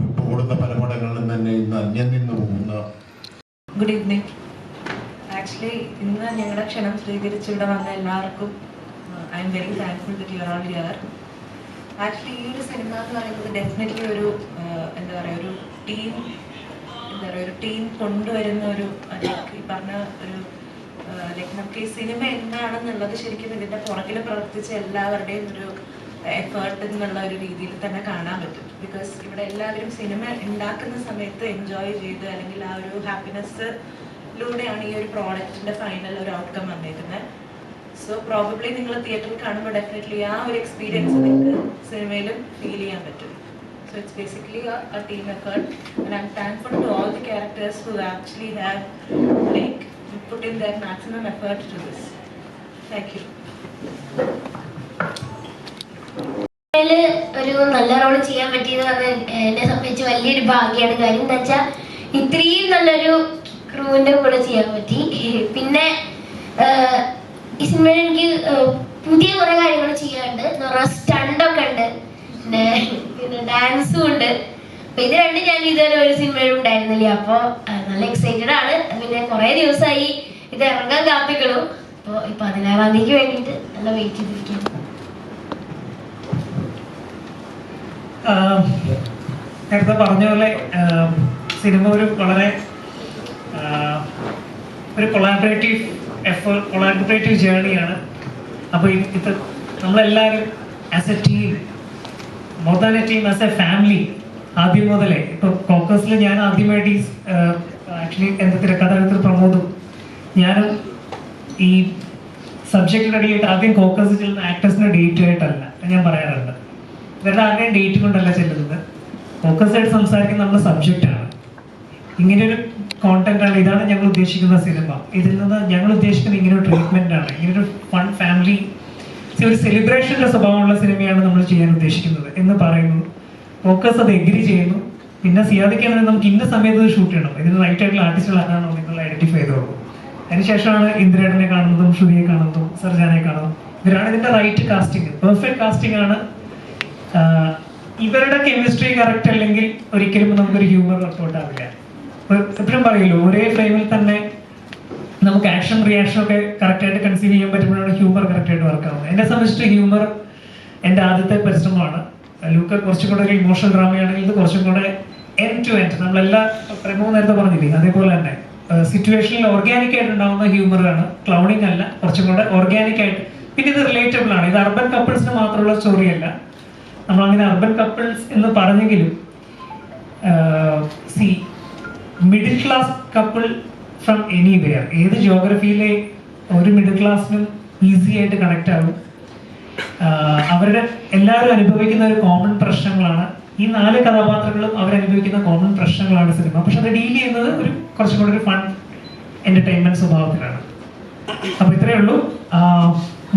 ഇപ്പോൾ കൊടുത്ത പല പടങ്ങളിലും തന്നെ ഇന്ന് അന്യം നിന്ന് പോകുന്ന. Good evening. ആക്ച്വലി ഇന്ന് ഞങ്ങളുടെ ക്ഷണം സ്വീകരിച്ച് ഇവിടെ വന്ന എല്ലാവർക്കും I am very thankful that you are all here. Actually ഈ ഒരു സിനിമ എന്ന് പറയുന്നത് ഡെഫിനറ്റ്ലി ഒരു എന്താ പറയുക, ഒരു ടീം കൊണ്ടുവരുന്ന ഒരു ഈ പറഞ്ഞ ഒരു ലൈക്ക് നമുക്ക് ഈ സിനിമ എന്താണെന്നുള്ളത് ശരിക്കും ഇതിൻ്റെ പുറകിൽ പ്രവർത്തിച്ച എല്ലാവരുടെയും ഒരു എഫേർട്ട് എന്നുള്ള ഒരു രീതിയിൽ തന്നെ കാണാൻ പറ്റും. ബിക്കോസ് ഇവിടെ എല്ലാവരും സിനിമ ഉണ്ടാക്കുന്ന സമയത്ത് എൻജോയ് ചെയ്ത് അല്ലെങ്കിൽ ആ ഒരു ഹാപ്പിനെസ്സിലൂടെയാണ് ഈ ഒരു പ്രോഡക്റ്റിന്റെ ഫൈനൽ ഒരു ഔട്ട്കം വന്നേക്കുന്നത്. സോ പ്രോബബ്ലി നിങ്ങൾ തിയേറ്ററിൽ കാണുമ്പോൾ ഡെഫിനറ്റ്ലി ആ ഒരു എക്സ്പീരിയൻസ് നിങ്ങൾക്ക് സിനിമയിലും ഫീൽ ചെയ്യാൻ പറ്റും. So it's basically a team effort, and I'm thankful to all the characters who actually have like put in their maximum effort to this. Thank you. ഒരു നല്ല റോള് ചെയ്യാൻ പറ്റിയത് എന്നെ സംബന്ധിച്ച് വലിയൊരു ഭാഗ്യമാണ്. കാര്യം എന്താ വെച്ചാൽ ഇത്രയും നല്ലൊരു ക്രൂവിന്റെ കൂടെ ചെയ്യാൻ പറ്റി. പിന്നെ ഈ സിനിമയിൽ എനിക്ക് പുതിയ കുറെ കാര്യങ്ങൾ ചെയ്യാനുണ്ട്. സ്റ്റണ്ടൊക്കെ ഉണ്ട്, പിന്നെ ഡാൻസും ഉണ്ട്. അപ്പൊ ഇത് രണ്ടും ഞാൻ ഇതുവരെ ഒരു സിനിമയിലും ഉണ്ടായിരുന്നില്ല. അപ്പൊ നല്ല എക്സൈറ്റഡ് ആണ്. പിന്നെ കുറെ ദിവസമായി ഇത് ഇറങ്ങാൻ കാത്തിക്കണം. അപ്പൊ 16-ാം തീയതിക്ക് വേണ്ടിയിട്ട് നല്ല വെയിറ്റ് ചെയ്തിരിക്കുന്നു. നേരത്തെ പറഞ്ഞ പോലെ സിനിമ ഒരു വളരെ ഒരു കൊളാബറേറ്റീവ് ജേർണിയാണ്. അപ്പോൾ ഇത് നമ്മളെല്ലാവരും as A team, more than A team, as A family ആദ്യം മുതലേ. ഇപ്പോൾ കോക്കസിൽ ഞാൻ ആദ്യമായിട്ട് ആക്ച്വലി എൻ്റെ തിരക്കഥാകൃത്ത് പ്രമോദും ഞാനും ഈ സബ്ജക്റ്റ് റെഡിയായിട്ട് ആദ്യം കോക്കസ് ചെല്ലുന്ന ആക്ടേഴ്സിൻ്റെ ഡേറ്റ് ആയിട്ടല്ല ഞാൻ പറയാറുണ്ട്. ഇവരുടെ ആരുടെയും ഡേറ്റ് കൊണ്ടല്ല ചെല്ലുന്നത്. ഫോക്കസ് ആയിട്ട് സംസാരിക്കുന്ന നമ്മുടെ സബ്ജക്റ്റാണ്. ഇങ്ങനെയൊരു കോണ്ടന്റ് ആണ്, ഇതാണ് ഞങ്ങൾ ഉദ്ദേശിക്കുന്ന സിനിമ. ഇതിൽ നിന്ന് ഞങ്ങൾ ഉദ്ദേശിക്കുന്ന ഇങ്ങനൊരു ട്രീറ്റ്മെന്റ് ആണ്, ഇങ്ങനൊരു ഫൺ ഫാമിലി ഒരു സെലിബ്രേഷന്റെ സ്വഭാവമുള്ള സിനിമയാണ് നമ്മൾ ചെയ്യാൻ ഉദ്ദേശിക്കുന്നത് എന്ന് പറയുന്നു. ഫോക്കസ് അത് എഗ്രി ചെയ്യുന്നു. പിന്നെ സിയാദിക്കാണെങ്കിൽ നമുക്ക് ഇന്ന സമയത്ത് ഷൂട്ട് ചെയ്യണം, ഇതിന് റൈറ്റ് ആയിട്ടുള്ള ആർട്ടിസ്റ്റുകളാണോ നിങ്ങൾ ഐഡന്റിഫൈ ചെയ്തോളൂ. അതിനുശേഷമാണ് ഇന്ദ്രേട്ടനെ കാണുന്നതും ശ്രുതിയെ കാണുന്നതും സർജാനെ കാണുന്നതും. ഇവരാണ് ഇതിന്റെ റൈറ്റ് കാസ്റ്റിംഗ്, പെർഫെക്റ്റ് കാസ്റ്റിംഗ് ആണ്. ഇവരുടെ കെമിസ്ട്രി കറക്റ്റ് അല്ലെങ്കിൽ ഒരിക്കലും നമുക്കൊരു ഹ്യൂമർ വർക്കൗട്ട് ആവില്ല. എപ്പോഴും പറയില്ലോ, ഒരേ ഫ്രെയിമിൽ തന്നെ നമുക്ക് ആക്ഷൻ റിയാക്ഷൻ ഒക്കെ കറക്റ്റായിട്ട് കൺസീവ് ചെയ്യാൻ പറ്റുമ്പോഴാണ് ഹ്യൂമർ കറക്റ്റായിട്ട് വർക്ക് ആവുന്നത്. എന്നെ സംബന്ധിച്ചിട്ട് ഹ്യൂമർ എൻ്റെ ആദ്യത്തെ പരിശ്രമമാണ്. ലൂക്ക കുറച്ചും കൂടെ ഒരു ഇമോഷണൽ ഡ്രാമയാണെങ്കിൽ ഇത് കുറച്ചും കൂടെ എൻഡ് ടു എൻഡ്, നമ്മളെല്ലാ പ്രേമവും നേരത്തെ പറഞ്ഞില്ലേ അതേപോലെ തന്നെ സിറ്റുവേഷനിൽ ഓർഗാനിക് ആയിട്ട് ഉണ്ടാവുന്ന ഹ്യൂമറാണ്, ക്ലൗണിങ് അല്ല, കുറച്ചും കൂടെ ഓർഗാനിക് ആയിട്ട്. പിന്നെ ഇത് റിലേറ്റബിൾ ആണ്. ഇത് അർബൻ കപ്പിൾസിന് മാത്രമുള്ള സ്റ്റോറിയല്ല. നമ്മളങ്ങനെ അർബൻ കപ്പിൾസ് എന്ന് പറഞ്ഞെങ്കിലും middle class couple from anywhere, ഏത് ജോഗ്രഫിയിലെ ഒരു മിഡിൽ ക്ലാസ്സിനും ഈസി ആയിട്ട് കണക്ട് ആകും. അവരുടെ എല്ലാവരും അനുഭവിക്കുന്ന ഒരു കോമൺ പ്രശ്നങ്ങളാണ് ഈ 4 കഥാപാത്രങ്ങളും. അവരനുഭവിക്കുന്ന കോമൺ പ്രശ്നങ്ങളാണ് സിനിമ. പക്ഷെ അത് ഡീൽ ചെയ്യുന്നത് ഒരു കുറച്ചും കൂടെ ഒരു ഫൺ എന്റർടൈൻമെന്റ് സ്വഭാവത്തിലാണ്. അപ്പൊ ഇത്രയേ ഉള്ളൂ.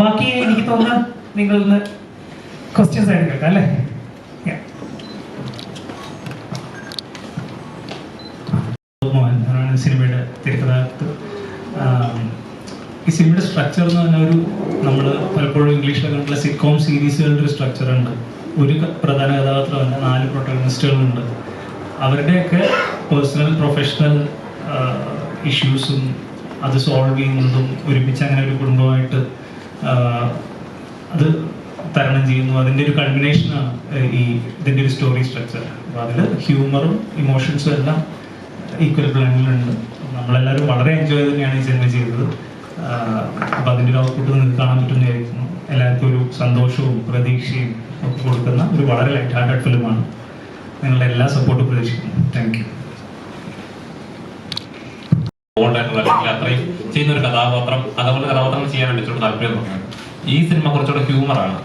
ബാക്കി എനിക്ക് തോന്നുന്നു നിങ്ങളിൽ നിന്ന് ക്വസ്റ്റ്യൻസ് ആയിട്ട് കേൾക്കാം അല്ലേ? സിനിമയുടെ തിരക്കഥാകൃത്ത്. ഈ സിനിമയുടെ സ്ട്രക്ചർ എന്ന് പറഞ്ഞാൽ ഒരു നമ്മൾ പലപ്പോഴും ഇംഗ്ലീഷിലൊക്കെ കണ്ടുള്ള സിറ്റ്കോം സീരീസുകളുടെ ഒരു സ്ട്രക്ചർ ഉണ്ട്. ഒരു പ്രധാന കഥാപാത്രമല്ല, 4 പ്രൊട്ടഗണിസ്റ്റുകളുണ്ട്. അവരുടെയൊക്കെ പേഴ്സണൽ പ്രൊഫഷണൽ ഇഷ്യൂസും അത് സോൾവ് ചെയ്യുന്നതും ഒരുമിച്ച് അങ്ങനെ ഒരു കുടുംബമായിട്ട് അത് തരണം ചെയ്യുന്നു. അതിൻ്റെ ഒരു കൾമിനേഷനാണ് ഇതിൻ്റെ ഒരു സ്റ്റോറി സ്ട്രക്ചർ. അപ്പോൾ അതിൽ ഹ്യൂമറും ഇമോഷൻസും എല്ലാം ഈക്വൽ പ്ലാനിലുണ്ട്. നമ്മളെല്ലാവരും വളരെ എൻജോയ് തന്നെയാണ് ഈ സിനിമ ചെയ്തത്. അപ്പോൾ അതിൻ്റെ ഒരു ഔട്ട്പുട്ട് നിങ്ങൾക്ക് കാണാൻ പറ്റുന്നതായിരിക്കുന്നു. എല്ലാവർക്കും ഒരു സന്തോഷവും പ്രതീക്ഷയും ഒക്കെ കൊടുക്കുന്ന ഒരു വളരെ ലൈറ്റ് ഹാർട്ടഡ് ഫിലിമാണ്. നിങ്ങളുടെ എല്ലാ സപ്പോർട്ടും പ്രതീക്ഷിക്കുന്നു. Thank you. അത്രയും ചെയ്യുന്ന ഒരു കഥാപാത്രം, അതുപോലെ കഥാപാത്രങ്ങൾ ചെയ്യാൻ വേണ്ടി താല്പര്യം നോക്കുകയാണ്. ഈ സിനിമ കുറച്ചുകൂടെ ഹ്യൂമറാണ്.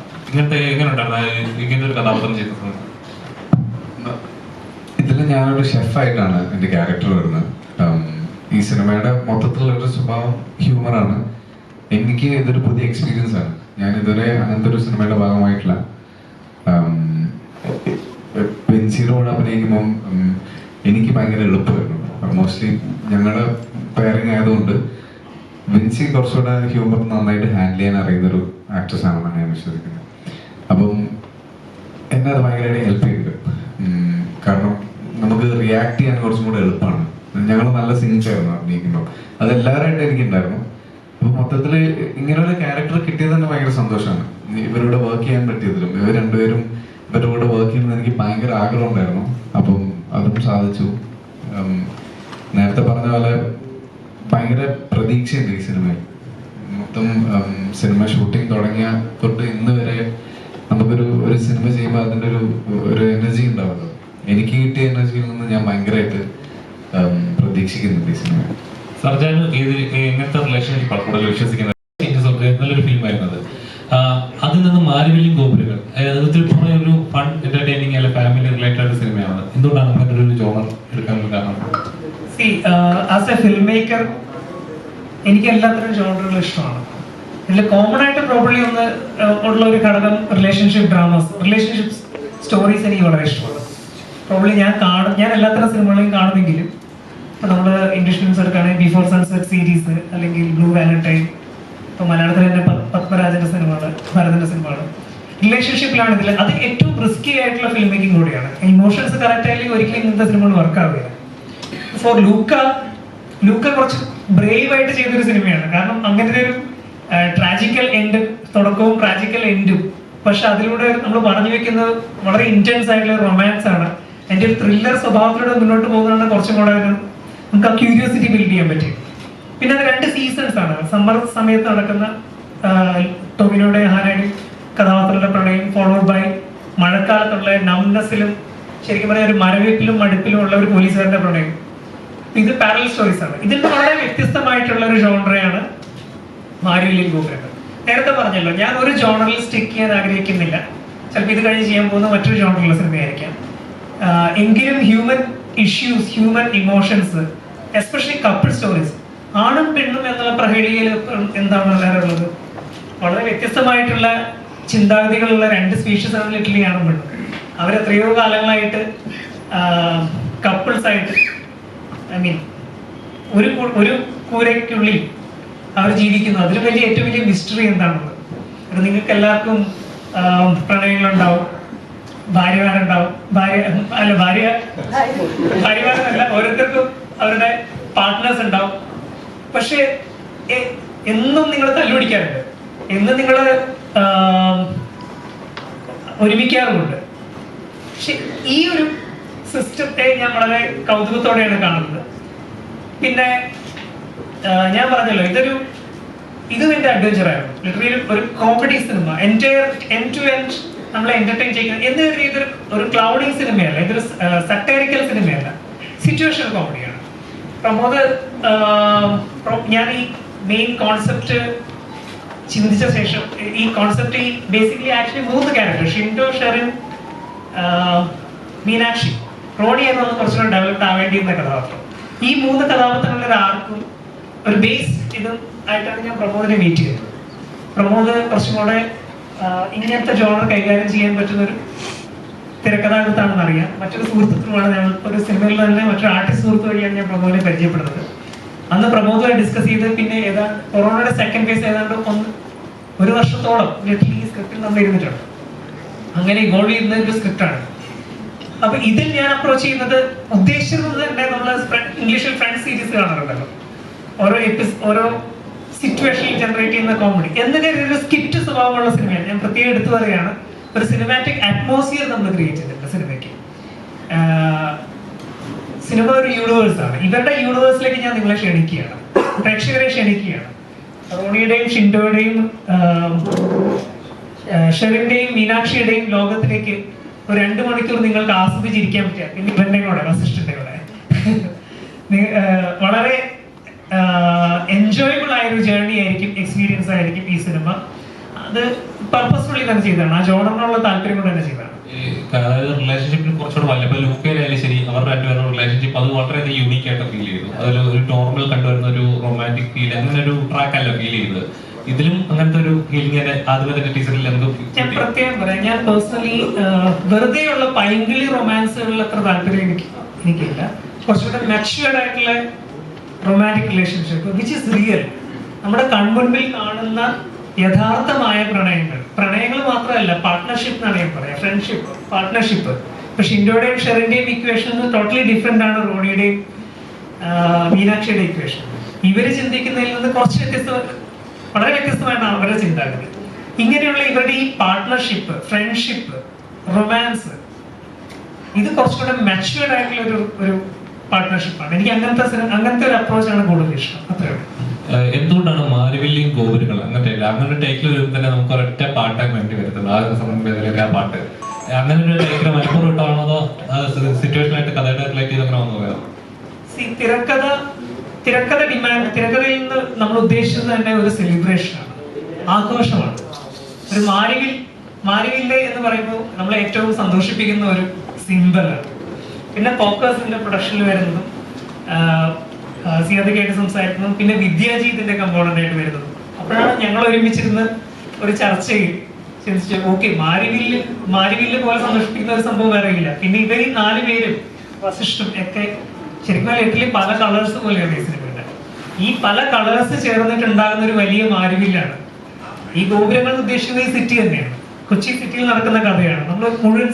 എങ്ങനെ ഉണ്ടായിരുന്നു ഇങ്ങനത്തെ ഒരു കഥാപാത്രം ചെയ്തത്? ഇതിൽ ഞാനൊരു ഷെഫായിട്ടാണ് എൻ്റെ ക്യാരക്ടർ വരുന്നത്. ഈ സിനിമയുടെ മൊത്തത്തിലുള്ളൊരു സ്വഭാവം ഹ്യൂമറാണ്. എനിക്ക് ഇതൊരു പുതിയ എക്സ്പീരിയൻസ് ആണ്. ഞാൻ ഇതുവരെ അങ്ങനത്തെ ഒരു സിനിമയുടെ ഭാഗമായിട്ടില്ല. ബെൻസിനോട് അഭിനയിക്കുമ്പം എനിക്ക് ഭയങ്കര എളുപ്പമായിരുന്നു. മോസ്റ്റ്ലി ഞങ്ങളുടെ പെയറിങ് ആയതുകൊണ്ട് വിൻസി കുറച്ചുകൂടെ ഹ്യൂമർ നന്നായിട്ട് ഹാൻഡിൽ ചെയ്യാൻ അറിയുന്നൊരു ആക്ട്രസ് ആണെന്നാണ് ഞാൻ വിശ്വസിക്കുന്നത്. അപ്പം എന്നെ അത് ഭയങ്കരമായിട്ട് ഹെൽപ്പ് ചെയ്തിട്ടുണ്ട്. കാരണം നമുക്ക് റിയാക്ട് ചെയ്യാൻ കുറച്ചും കൂടെ എളുപ്പമാണ്. ഞങ്ങൾ നല്ല സീൻസ് ആയിരുന്നു അഭിനയിക്കുമ്പോൾ, അതെല്ലാവരായിട്ട് എനിക്കുണ്ടായിരുന്നു. അപ്പോൾ മൊത്തത്തിൽ ഇങ്ങനൊരു ക്യാരക്ടർ കിട്ടിയത് തന്നെ ഭയങ്കര സന്തോഷമാണ്. ഇവരോട് വർക്ക് ചെയ്യാൻ പറ്റിയതിലും ഇവർ രണ്ടുപേരും ഇവരുടെ കൂടെ വർക്ക് ചെയ്യുന്നത് എനിക്ക് ഭയങ്കര ആഗ്രഹം ഉണ്ടായിരുന്നു. അപ്പം അതും സാധിച്ചു. നേരത്തെ പറഞ്ഞ പോലെ ഭയങ്കര പ്രതീക്ഷയുണ്ട് ഈ സിനിമയിൽ. മൊത്തം സിനിമ ഷൂട്ടിംഗ് തുടങ്ങിയ തൊട്ട് ഇന്ന് വരെ നമുക്കൊരു സിനിമ ചെയ്യുമ്പോൾ അതിൻ്റെ ഒരു എനർജി ഉണ്ടാവുമല്ലോ. എനിക്ക് കിട്ടിയ എനർജിയിൽ നിന്ന് ഞാൻ ഭയങ്കരമായിട്ട് പ്രതീക്ഷിക്കുന്നുണ്ട് ഈ സിനിമ. സർജാന് എങ്ങനത്തെ റിലേഷൻഷിപ്പാണ് കൂടുതൽ വിശ്വസിക്കുന്നത്? നല്ലൊരു ഫിലിമായിരുന്നു അത്. അതിൽ നിന്ന് മാരിവില്യം ഗോപുരങ്ങൾ ഒരു ഫൺ എന്റർടൈനിങ് അല്ലെ ഫാമിലി റിലേറ്റഡ് സിനിമയാണ്. എന്തുകൊണ്ടാണ് അങ്ങനെ ഒരു ജോണർ എടുക്കാനുള്ള കാരണം? ആസ് എ ഫിലിം മേക്കർ എനിക്ക് എല്ലാത്തരം ജോണറുകൾ ഇഷ്ടമാണ്. ഇതിൽ കോമൺ ആയിട്ട് പ്രോബ്ലി ഉള്ള ഒരു ഘടകം റിലേഷൻഷിപ്പ് ഡ്രാമാസ്, റിലേഷൻഷിപ്പ് സ്റ്റോറീസ് എനിക്ക് വളരെ ഇഷ്ടമാണ്. പ്രോബ്ലി ഞാൻ എല്ലാത്തരം സിനിമകളെയും കാണുമെങ്കിലും ഇപ്പൊ നമ്മള് ഇംഗ്ലീഷ് ഫിലിംസ് എടുക്കുകയാണെങ്കിൽ ബിഫോർ സൺസെറ്റ് സീരീസ് അല്ലെങ്കിൽ ബ്ലൂ വാലന്റൈൻ, ഇപ്പൊ മലയാളത്തിൽ തന്നെ പത്മരാജന്റെ സിനിമകള്, ഭരതന്റെ സിനിമകള് റിലേഷൻഷിപ്പിലാണ് ഇതിൽ. അത് ഏറ്റവും റിസ്കി ആയിട്ടുള്ള ഫിലിം മേക്കിംഗ് കൂടിയാണ്. ഇമോഷൻസ് കറക്റ്റ് ആയില്ലെങ്കിൽ ഒരിക്കലും ഇങ്ങനത്തെ സിനിമകൾ വർക്ക് ആവുകയില്ല. ഫോർ ലൂക്ക കുറച്ച് ബ്രേവ് ആയിട്ട് ചെയ്തൊരു സിനിമയാണ്. കാരണം അങ്ങനത്തെ ഒരു ട്രാജിക്കൽ എൻഡ്, തുടക്കവും ട്രാജിക്കൽ എൻഡും, പക്ഷെ അതിലൂടെ നമ്മൾ പറഞ്ഞു വെക്കുന്നത് വളരെ ഇന്റൻസ് ആയിട്ടുള്ള റൊമാൻസ് ആണ്. എൻ്റെ ഒരു ത്രില്ലർ സ്വഭാവത്തിലൂടെ മുന്നോട്ട് പോകുന്നതാണ് കുറച്ചും കൂടെ നമുക്ക് ആ ക്യൂരിയോസിറ്റി ബിൽഡ് ചെയ്യാൻ പറ്റും. പിന്നെ അത് 2 സീസൺസ് ആണ്. സമ്മർ സമയത്ത് നടക്കുന്ന ടൊവിനോയുടെ ഹാനയുടെ കഥാപാത്രങ്ങളുടെ പ്രണയം, ഫോളോഡ് ബൈ മഴക്കാലത്തുള്ള നംനെസ്സിലും ശരിക്കും പറയാൻ ഒരു മരവിപ്പിലും മടുപ്പിലും ഉള്ള ഒരു പോലീസുകാരന്റെ പ്രണയം. ഇത് പാരലൽ സ്റ്റോറീസ് ആണ്. ഇതിൽ വളരെ വ്യത്യസ്തമായിട്ടുള്ള ഒരു ജോണറയാണ് മാരിവില്യം ഗോപുരങ്ങൾ. നേരത്തെ പറഞ്ഞല്ലോ, ഞാൻ ഒരു ജോണറിൽ സ്റ്റിക്ക് ചെയ്യാൻ ആഗ്രഹിക്കുന്നില്ല. ചിലപ്പോൾ ഇത് കഴിഞ്ഞ് ചെയ്യാൻ പോകുന്ന മറ്റൊരു ജോണറിലുള്ള സിനിമയായിരിക്കാം. എങ്കിലും human issues, human emotions, especially couple stories, ആണും പെണ്ണും എന്നുള്ള പ്രഹേളികയിൽ എന്താണ് എല്ലാവരുള്ളത്? വളരെ വ്യത്യസ്തമായിട്ടുള്ള ചിന്താഗതികളുള്ള 2 സ്പീഷീസ് ആണ് ലിറ്ററലി ആണും പെണ്ണും. അവരെത്രയോ കാലങ്ങളായിട്ട് കപ്പിൾസ് ആയിട്ട്, ഐ മീൻ ഒരു കൂരയ്ക്കുള്ളിൽ അവർ ജീവിക്കുന്നു. അതിലും ഏറ്റവും വലിയ മിസ്റ്ററി എന്താണുള്ളത്? അത് നിങ്ങൾക്ക് എല്ലാവർക്കും പ്രണയങ്ങളുണ്ടാവും, ഭാര്യമാരുണ്ടാവും, ഭാര്യമാരല്ല, ഓരോരുത്തർക്കും അവരുടെ പാർട്ട്നേഴ്സ് ഉണ്ടാവും. പക്ഷെ എന്നും നിങ്ങൾ തല്ലുപിടിക്കാറുണ്ട്, എന്നും നിങ്ങൾ ഒരുമിക്കാറുമുണ്ട്. പക്ഷെ ഈ ഒരു സിസ്റ്റത്തെ ഞാൻ വളരെ കൗതുകത്തോടെയാണ് കാണുന്നത്. പിന്നെ ഞാൻ പറഞ്ഞല്ലോ, ഇതും എന്റെ അഡ്വഞ്ചർ ആയിരുന്നു. ലിറ്ററലി ഒരു comedy cinema, end to end നമ്മളെ എന്റർടൈൻ ചെയ്യുന്നത്. എന്ത് ഇതൊരു ക്ലൗഡിങ് സിനിമയല്ല, ഇതൊരു സട്ടൈറിക്കൽ സിനിമയല്ല, സിറ്റുവേഷണൽ കോമഡിയാണ്. പ്രമോദ്, ഞാൻ ഈ മെയിൻ കോൺസെപ്റ്റ് ചിന്തിച്ച ശേഷം ഈ concept basically actually 3 character, Shindo, Sherin, Meenakshi, Rony എന്നൊന്ന് കുറച്ചുകൂടെ ഡെവലപ്ഡ് ആവേണ്ടിയിരുന്ന കഥാപാത്രം. ഈ 3 കഥാപാത്രങ്ങളുടെ ആർക്കും ഒരു ബേസ് ഇതും ആയിട്ടാണ് ഞാൻ പ്രമോദിനെ മീറ്റ് ചെയ്തത്. പ്രമോദ് കുറച്ചും കൂടെ ഇങ്ങനത്തെ ജോണർ കൈകാര്യം ചെയ്യാൻ പറ്റുന്നൊരു തിരക്കഥാകൃത്താണെന്ന് അറിയാം. മറ്റൊരു സുഹൃത്തുക്കളുമാണ് ഞങ്ങൾ ഒരു സിനിമയിൽ തന്നെ മറ്റൊരു ആർട്ടിസ്റ്റ് സുഹൃത്ത് വഴിയാണ് ഞാൻ പ്രമോദിനെ പരിചയപ്പെടുന്നത്. അന്ന് പ്രമോദുമായി ഡിസ്കസ് ചെയ്ത് പിന്നെ ഏതാണ്ട് കൊറോണയുടെ സെക്കൻഡ് ഫേസ് ഏതാണ്ട് 1 വർഷത്തോളം ഈ സ്ക്രിപ്റ്റിൽ നമ്മൾ ഇരുന്നിട്ടുണ്ട്. അങ്ങനെ ഇവോൾവ് ചെയ്യുന്ന ഒരു സ്ക്രിപ്റ്റാണ്. അപ്പൊ ഇതിൽ ഞാൻ അപ്രോച്ച് ചെയ്യുന്നത് ഉദ്ദേശിച്ചത് തന്നെ നമ്മൾ ഇംഗ്ലീഷിൽ ഫ്രണ്ട്സ് സീരീസ് കാണാറുണ്ടല്ലോ, ഓരോ സിറ്റുവേഷനിൽ ജനറേറ്റ് ചെയ്യുന്ന കോമഡി എന്നൊക്കെ ഒരു സ്കിറ്റ് സ്വഭാവമുള്ള സിനിമയാണ്. ഞാൻ പ്രത്യേകം എടുത്തു പറയുകയാണ്, ഒരു സിനിമാറ്റിക് അറ്റ്മോസ്ഫിയർ നമ്മൾ ക്രിയേറ്റ് ചെയ്തിട്ടുണ്ട് സിനിമയ്ക്ക്. സിനിമ ഒരു യൂണിവേഴ്സ് ആണ്. ഇവരുടെ യൂണിവേഴ്സിലേക്ക് ഞാൻ നിങ്ങളെ ക്ഷണിക്കുകയാണ്, പ്രേക്ഷകരെ ക്ഷണിക്കുകയാണ്. റോണിയുടെയും ഷിൻഡോയുടെയും ഷെറിന്റെയും മീനാക്ഷിയുടെയും ലോകത്തിലേക്ക് ഒരു 2 മണിക്കൂർ നിങ്ങൾക്ക് ആസ്വദിച്ചിരിക്കാൻ പറ്റിയ, പിന്നെ ഇവരുടെ കൂടെ അസിസ്റ്റന്റ് കൂടെ വളരെ എൻജോയബിൾ ആയ ഒരു ജേർണി ആയിരിക്കും, എക്സ്പീരിയൻസ് ആയിരിക്കും ഈ സിനിമ. അത് പർപ്പസ്ഫുള്ളി തന്നെ ചെയ്തതാണ്, ആ ജോണറിനുള്ള താല്പര്യം കൊണ്ട് തന്നെ ചെയ്തതാണ്. അതായത് റിലേഷൻഷിപ്പിന് കുറച്ചുകൂടെ വല്ല, ഇപ്പൊ ലൂക്കയിലായാലും ശരി, അവർ രണ്ടുപേരുടെ റിലേഷൻഷിപ്പ് അത് വളരെ യൂണീക്ക് ആയിട്ട് ഫീൽ ചെയ്തു. അതിൽ ഒരു നോർമൽ കണ്ടുവരുന്ന ഒരു റൊമാൻറ്റിക് ഫീൽ, അങ്ങനെ ഒരു ട്രാക്ക് അല്ല ഫീൽ ചെയ്തത്. ഇതിലും അങ്ങനത്തെ ഒരു ഫീലിംഗ് ആദ്യമത്തെ ടീച്ചറിൽ നമുക്ക് ഞാൻ പ്രത്യേകം പറയാം. ഞാൻ പേഴ്സണലി വെറുതെയുള്ള പൈങ്കിളി റൊമാൻസുകളിൽ അത്ര താല്പര്യം എനിക്കില്ല. കുറച്ചുകൂടെ മെച്യൂർഡ് ആയിട്ടുള്ള romantic relationship which is real, നമ്മുടെ കൺമുൻപിൽ കാണുന്ന യഥാർത്ഥമായ പ്രണയങ്ങൾ മാത്രമല്ല, പാർട്ട്ണർഷിപ്പ് എന്നാണ് ഞാൻ പറയാം. Friendship, partnership. ഇപ്പൊ ഷിൻഡോയുടെയും ഷെറിന്റെയും ഇക്വേഷൻ ടോട്ടലി ഡിഫറെന്റ് ആണ് റോണിയുടെയും മീനാക്ഷിയുടെ ഇക്വേഷൻ. ഇവര് ചിന്തിക്കുന്നതിൽ നിന്ന് കുറച്ച് വളരെ വ്യത്യസ്തമാണ് അവരുടെ ചിന്താഗതി. ഇങ്ങനെയുള്ള ഇവരുടെ ഈ പാർട്ട്ണർഷിപ്പ്, ഫ്രണ്ട്ഷിപ്പ്, റൊമാൻസ്, ഇത് കുറച്ചുകൂടെ മെച്യൂർഡ് ആയിട്ടുള്ള ഒരു പാർട്ട്ണർഷിപ്പാണ്. എനിക്ക് അങ്ങനത്തെ ഒരു അപ്രോച്ചാണ് കൂടുതൽ ഇഷ്ടം. അത്രയുള്ളൂ. എന്തുകൊണ്ടാണ് മാരിവില്ലിയും ഗോപുരങ്ങൾ അങ്ങനെ ടേക്കിൽ വരുമ്പോൾ തന്നെ നമുക്ക് ഒരൊറ്റ പാട്ടായി വേണ്ടി വരുന്നത് ആ സമയത്തിലൊക്കെ ആ പാട്ട് അങ്ങനെ ഒരു ടേക്കിൽ മലപ്പുറം ഇട്ടാണോ അതോ സിറ്റുവേഷനായിട്ട് കഥയുടെ റിലേറ്റ് ചെയ്ത് അങ്ങനെ വന്നു പോയോ? തിരക്കഥയിൽ നിന്ന് നമ്മൾ ഉദ്ദേശിച്ചത് തന്നെ ഒരു സെലിബ്രേഷനാണ്, ആഘോഷമാണ്. ഒരു മാരിവില്ല് എന്ന് പറയുമ്പോൾ നമ്മളെ ഏറ്റവും സന്തോഷിപ്പിക്കുന്ന ഒരു സിംബലാണ്. പിന്നെ ഫോക്കസിന്റെ പ്രൊഡക്ഷനിൽ വരുന്നതും സിയാദക്കായിട്ട് സംസാരിക്കുന്നതും പിന്നെ വിദ്യാജീതിന്റെ കമ്പോണന്റ് ആയിട്ട് വരുന്നതും. അപ്പോഴാണ് ഞങ്ങൾ ഒരുമിച്ചിരുന്ന് ഒരു ചർച്ചയിൽ ചിന്തിച്ചു, ഓക്കെ, മാരിവില്ല് പോലെ സന്തോഷിപ്പിക്കുന്ന ഒരു സംഭവം വേറെ ഇല്ല. പിന്നെ ഇവർ 4 പേരും വസിഷ്ഠും ഒക്കെ ശരിക്കും എട്ടില് പല കളേഴ്സ് പോലെയാണ് ഈ സിനിമയുടെ. ഈ പല കളേഴ്സ് ചേർന്നിട്ടുണ്ടാകുന്ന ഒരു വലിയ മാരിവില്ലാണ്. ഈ ഗോപുരങ്ങൾ ഉദ്ദേശിക്കുന്നത് ഈ സിറ്റി തന്നെയാണ്, കൊച്ചി സിറ്റിയിൽ നടക്കുന്ന കഥയാണ്. നമ്മൾ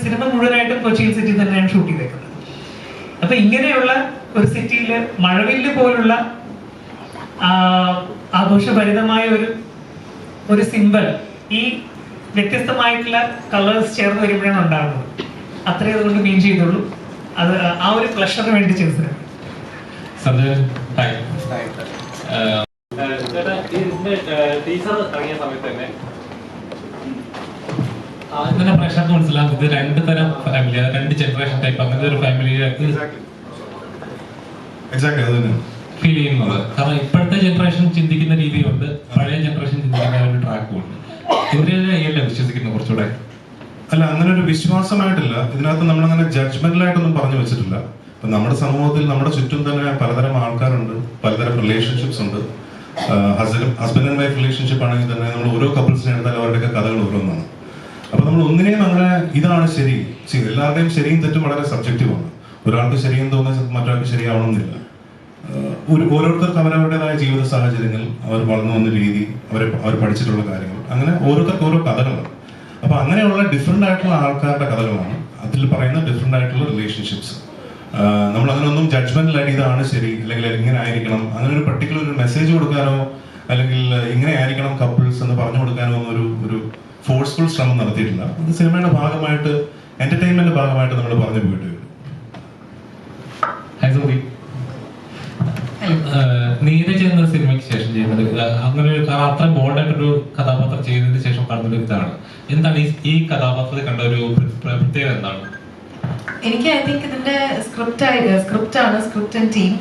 സിനിമ മുഴുവനായിട്ടും കൊച്ചി സിറ്റി തന്നെയാണ് ഷൂട്ട് ചെയ്തേക്കുന്നത്. അപ്പൊ ഇങ്ങനെയുള്ള ഒരു സിറ്റിയിൽ മഴവില്ല് പോലുള്ള ആഘോഷഭരിതമായ ഒരു സിംബൽ ഈ വ്യത്യസ്തമായിട്ടുള്ള കളേഴ്സ് ചേർന്ന് വരുമ്പോഴാണ് ഉണ്ടാകുന്നത്. അത്രേ അതുകൊണ്ട് മീൻ ചെയ്തുള്ളൂ. അത് ആ ഒരു പ്ലഷറിന് വേണ്ടി ചെയ്തത്. ടീച്ചർ ഇറങ്ങിയ സമയത്ത് തന്നെ അങ്ങനെ പ്രേക്ഷകർക്ക് മനസ്സിലാവും ഇത് 2 തരം ഫാമിലി, 2 ജനറേഷൻ ടൈപ്പ് അങ്ങനത്തെ ഒരു ഫാമിലിയായിട്ട് ഫീൽ ചെയ്യുന്നത്. കാരണം ഇപ്പോഴത്തെ ജനറേഷൻ ചിന്തിക്കുന്ന രീതിയുണ്ട്, പഴയ ജനറേഷൻ ചിന്തിക്കുന്ന ഒരു ട്രാക്കും ഉണ്ട്. ഇവരെല്ലാം വിശ്വസിക്കുന്നത് കുറച്ചുകൂടെ അല്ല, അങ്ങനെ ഒരു വിശ്വാസമായിട്ടില്ല. ഇതിനകത്ത് നമ്മളങ്ങനെ ജഡ്ജ്മെന്റലായിട്ടൊന്നും പറഞ്ഞു വെച്ചിട്ടില്ല. ഇപ്പൊ നമ്മുടെ സമൂഹത്തിൽ നമ്മുടെ ചുറ്റും തന്നെ പലതരം ആൾക്കാരുണ്ട്, പലതരം റിലേഷൻഷിപ്സ് ഉണ്ട്. ഹസ്ബൻഡ് ആൻഡ് വൈഫ് റിലേഷൻഷിപ്പ് ആണെങ്കിൽ തന്നെ നമ്മൾ ഓരോ കപ്പിൾസിനെ എടുത്താൽ അവരുടെയൊക്കെ കഥകൾ ഓരോന്നാണ്. അപ്പൊ നമ്മൾ ഒന്നിനെയും അങ്ങനെ ഇതാണ് ശരി, എല്ലാവരുടെയും ശരിയും തെറ്റും വളരെ സബ്ജക്റ്റീവാണ്. ഒരാൾക്ക് ശരിയെന്ന് തോന്നുന്നത് മറ്റൊരാൾക്ക് ശരിയാവണമെന്നില്ല. ഓരോരുത്തർക്ക് അവരവരുടേതായ ജീവിത സാഹചര്യങ്ങൾ, അവർ വളർന്നു വന്ന രീതി, അവർ പഠിച്ചിട്ടുള്ള കാര്യങ്ങൾ, അങ്ങനെ ഓരോരുത്തർക്ക് ഓരോ കഥകളാണ്. അപ്പൊ അങ്ങനെയുള്ള ഡിഫറെന്റ് ആയിട്ടുള്ള ആൾക്കാരുടെ കഥകളാണ് അതിൽ പറയുന്ന ഡിഫറെന്റ് ആയിട്ടുള്ള റിലേഷൻഷിപ്സ്. നമ്മൾ അങ്ങനെയൊന്നും ജഡ്ജ്മെന്റിലായിട്ട് ഇതാണ് ശരി അല്ലെങ്കിൽ ഇങ്ങനെ ആയിരിക്കണം, അങ്ങനെ ഒരു പർട്ടിക്കുലർ ഒരു മെസ്സേജ് കൊടുക്കാനോ അല്ലെങ്കിൽ ഇങ്ങനെ ആയിരിക്കണം കപ്പിൾസ് എന്ന് പറഞ്ഞു കൊടുക്കാനോ ഒന്നും ഒരു ഫോഴ്സ്ഫുൾ ശ്രമം നടത്തിയിട്ടില്ല. അത് സിനിമയുടെ ഭാഗമായിട്ട്, എന്റർടൈൻമെന്റിന്റെ ഭാഗമായിട്ട് നമ്മൾ പറഞ്ഞു പോയിട്ട്. നീരജ് എന്ന സിനിമയ്ക്ക് ശേഷം ചെയ്യുന്നത് അങ്ങനെ ഒരു അത്ര ബോൾഡായിട്ടൊരു കഥാപാത്രം ചെയ്തതിന് ശേഷം കാണുന്നൊരു ഇതാണ്. എന്താണ് ഈ കഥാപാത്രത്തെ കണ്ട ഒരു പ്രത്യേകത എന്താണ്? എനിക്ക് ഐ തിങ്ക് ഇതിന്റെ സ്ക്രിപ്റ്റ് ആൻഡ് ടീം.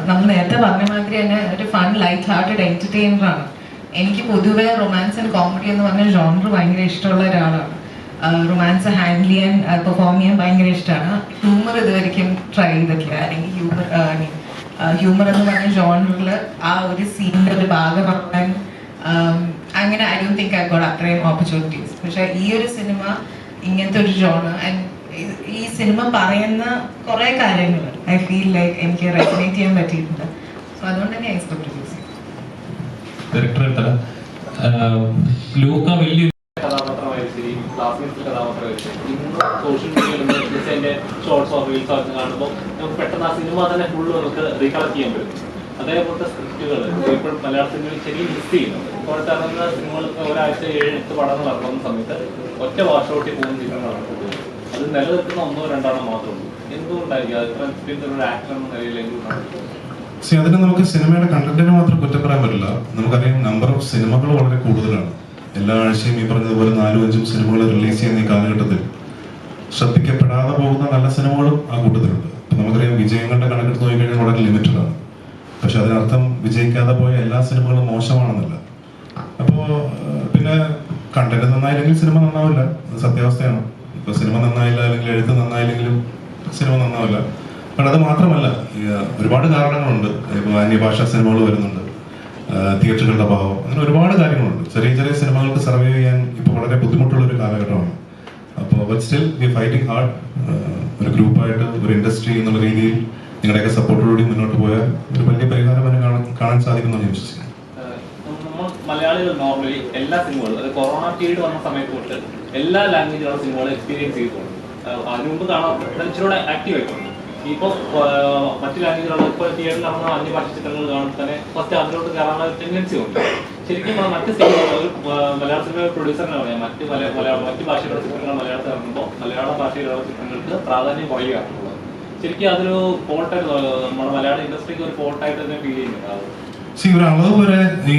നമ്മൾ നേരത്തെ പറഞ്ഞ മാതിരി തന്നെ ഒരു ഫൺ ലൈറ്റ് ഹാർട്ടഡ് എന്റർടൈനർ ആണ്. എനിക്ക് പൊതുവെ റൊമാൻസ് ആൻഡ് കോമഡി എന്ന് പറഞ്ഞ ജോണർ ഭയങ്കര ഇഷ്ടമുള്ള ഒരാളാണ്. റൊമാൻസ് ഹാൻഡിൽ ചെയ്യാൻ പെർഫോം ചെയ്യാൻ ഭയങ്കര ഇഷ്ടമാണ്. ഹ്യൂമർ ഇതുവരെയ്ക്കും ട്രൈ ചെയ്തിട്ടില്ല. അല്ലെങ്കിൽ ഹ്യൂമർ എന്ന് പറഞ്ഞ ജോണറിൽ ആ ഒരു സീനിന്റെ ഒരു ഭാഗമാക്കാൻ അങ്ങനെ I don't think I got അത്രയും ഓപ്പർച്യൂണിറ്റീസ്. പക്ഷെ ഈ ഒരു സിനിമ ഇങ്ങനത്തെ ഒരു ജോണർ ആൻഡ് ഈ സിനിമ പറയുന്ന കുറെ കാര്യങ്ങൾ ഐ ഫീൽ ലൈക്ക് എനിക്ക് റെസനേറ്റ് ചെയ്യാൻ പറ്റിയിട്ടുണ്ട്. സോ അതുകൊണ്ട് തന്നെ ഐ സ്ക്രിപ്റ്റ് ചൂസ് ചെയ്തു. ലൂക്ക വലിയ കഥാപാത്രമായിരിക്കും, ക്ലാസ്മേറ്റ്സ് കഥാപാത്രമായിരിക്കും. ഇന്ന് സോഷ്യൽ മീഡിയയിൽ ഷോർട്സോ റീൽസോ ഒക്കെ കാണുമ്പോൾ നമുക്ക് പെട്ടെന്ന് ആ സിനിമ തന്നെ ഫുള്ള് നമുക്ക് റീകളക്ട് ചെയ്യാൻ പറ്റും. അതേപോലത്തെ സ്ക്രിപ്റ്റുകൾ ഇപ്പോൾ മലയാള സിനിമയിൽ ശരിക്കും മിസ് ചെയ്യുന്നുണ്ട്. ഇപ്പോഴത്തെ ഇറങ്ങുന്ന സിനിമകൾ ഒരാഴ്ച 7-8 പടങ്ങൾ ഇറങ്ങുന്ന സമയത്ത് ഒറ്റ വാഷൗട്ടിൽ പോകുന്ന ചിത്രങ്ങളാണ് കൂടുതൽ. അത് നിലനിൽക്കുന്ന 1-2 മാത്രമേ ഉള്ളൂ. എന്തുകൊണ്ടായിരിക്കും അത് ഇത്ര എക്സ്പീരിയൻസ് ഒരു ആക്ടർ എന്ന നിലയിൽ എന്തുകൊണ്ടാണ്? അതിന് നമുക്ക് സിനിമയുടെ കണ്ടന്റിന് മാത്രം കുറ്റം പറയാൻ പറ്റില്ല. നമുക്കറിയാം നമ്പർ ഓഫ് സിനിമകൾ വളരെ കൂടുതലാണ്. എല്ലാ ആഴ്ചയും ഈ പറഞ്ഞതുപോലെ 4-5 സിനിമകൾ റിലീസ് ചെയ്യുന്ന ഈ കാലഘട്ടത്തിൽ ശ്രദ്ധിക്കപ്പെടാതെ പോകുന്ന നല്ല സിനിമകളും ആ കൂട്ടത്തിലുണ്ട്. നമുക്കറിയാം വിജയങ്ങളുടെ കണക്കെടുത്ത് നോക്കിക്കഴിഞ്ഞാൽ വളരെ ലിമിറ്റഡ് ആണ്. പക്ഷെ അതിനർത്ഥം വിജയിക്കാതെ പോയ എല്ലാ സിനിമകളും മോശമാണെന്നല്ല. അപ്പോൾ പിന്നെ കണ്ടന്റ് നന്നായില്ലെങ്കിൽ സിനിമ നന്നാവില്ല, സത്യാവസ്ഥയാണ്. ഇപ്പൊ സിനിമ നന്നായില്ല അല്ലെങ്കിൽ എഴുത്ത് നന്നായില്ലെങ്കിലും സിനിമ നന്നാവില്ല. കാരണം അത് മാത്രമല്ല, ഒരുപാട് കാരണങ്ങളുണ്ട്. ഇപ്പോൾ അന്യഭാഷാ സിനിമകൾ വരുന്നുണ്ട്, തിയേറ്ററുകളുടെ അഭാവം, അങ്ങനെ ഒരുപാട് കാര്യങ്ങളുണ്ട്. ചെറിയ ചെറിയ സിനിമകൾക്ക് സർവൈവ് ചെയ്യാൻ ഇപ്പോൾ വളരെ ബുദ്ധിമുട്ടുള്ള ഒരു കാലഘട്ടമാണ്. അപ്പോൾ but still we fighting hard. ഒരു ഗ്രൂപ്പായിട്ട് ഒരു ഇൻഡസ്ട്രി എന്നുള്ള രീതിയിൽ നിങ്ങളുടെയൊക്കെ സപ്പോർട്ടോടുകൂടി മുന്നോട്ട് പോയാൽ ഒരു വലിയ പരിഹാരം കാണാൻ സാധിക്കുമെന്ന് ഞാൻ വിശ്വസിക്കുന്നു. മലയാളികൾ നോർമലി എല്ലാ സിനിമകളും, അത് കൊറോണ പീരീഡ് വന്ന സമയത്ത് തൊട്ട് എല്ലാ ലാംഗ്വേജിലുള്ള സിനിമകളും എക്സ്പീരിയൻസ് ചെയ്തിട്ടുണ്ട്. അതിനു മുമ്പ് കാണാൻ ഇച്ചിരൂടെ ആക്റ്റീവ് ആയിട്ടുണ്ട്. ഇപ്പോൾ മറ്റു ലാംഗ്വേജിലുള്ള ഇപ്പോൾ തിയേറ്ററിൽ നടന്ന അന്യഭാഷ ചിത്രങ്ങൾ കാണുമ്പോൾ തന്നെ ഫസ്റ്റ് അതിലോട്ട് കയറാനുള്ള ഒരു ടെൻഡൻസി ഉണ്ട്. ശരിക്കും മറ്റ് സിനിമകൾ ഒരു മലയാള സിനിമ പ്രൊഡ്യൂസറിനെ പറയാം, മറ്റ് ഭാഷയിലുള്ള ചിത്രങ്ങൾ മലയാളത്തിൽ ഇറങ്ങുമ്പോൾ മലയാള ഭാഷയിലുള്ള ചിത്രങ്ങൾക്ക് പ്രാധാന്യം കുറയുകയാണുള്ളത്. ശരിക്കും അതൊരു ഫോൾട്ടായിട്ട് നമ്മുടെ മലയാള ഇൻഡസ്ട്രിക്ക് ഒരു ഫോൾട്ടായിട്ട് തന്നെ ഫീൽ ചെയ്യുന്നുണ്ട്. ഒരു അളവ് വരെ ഈ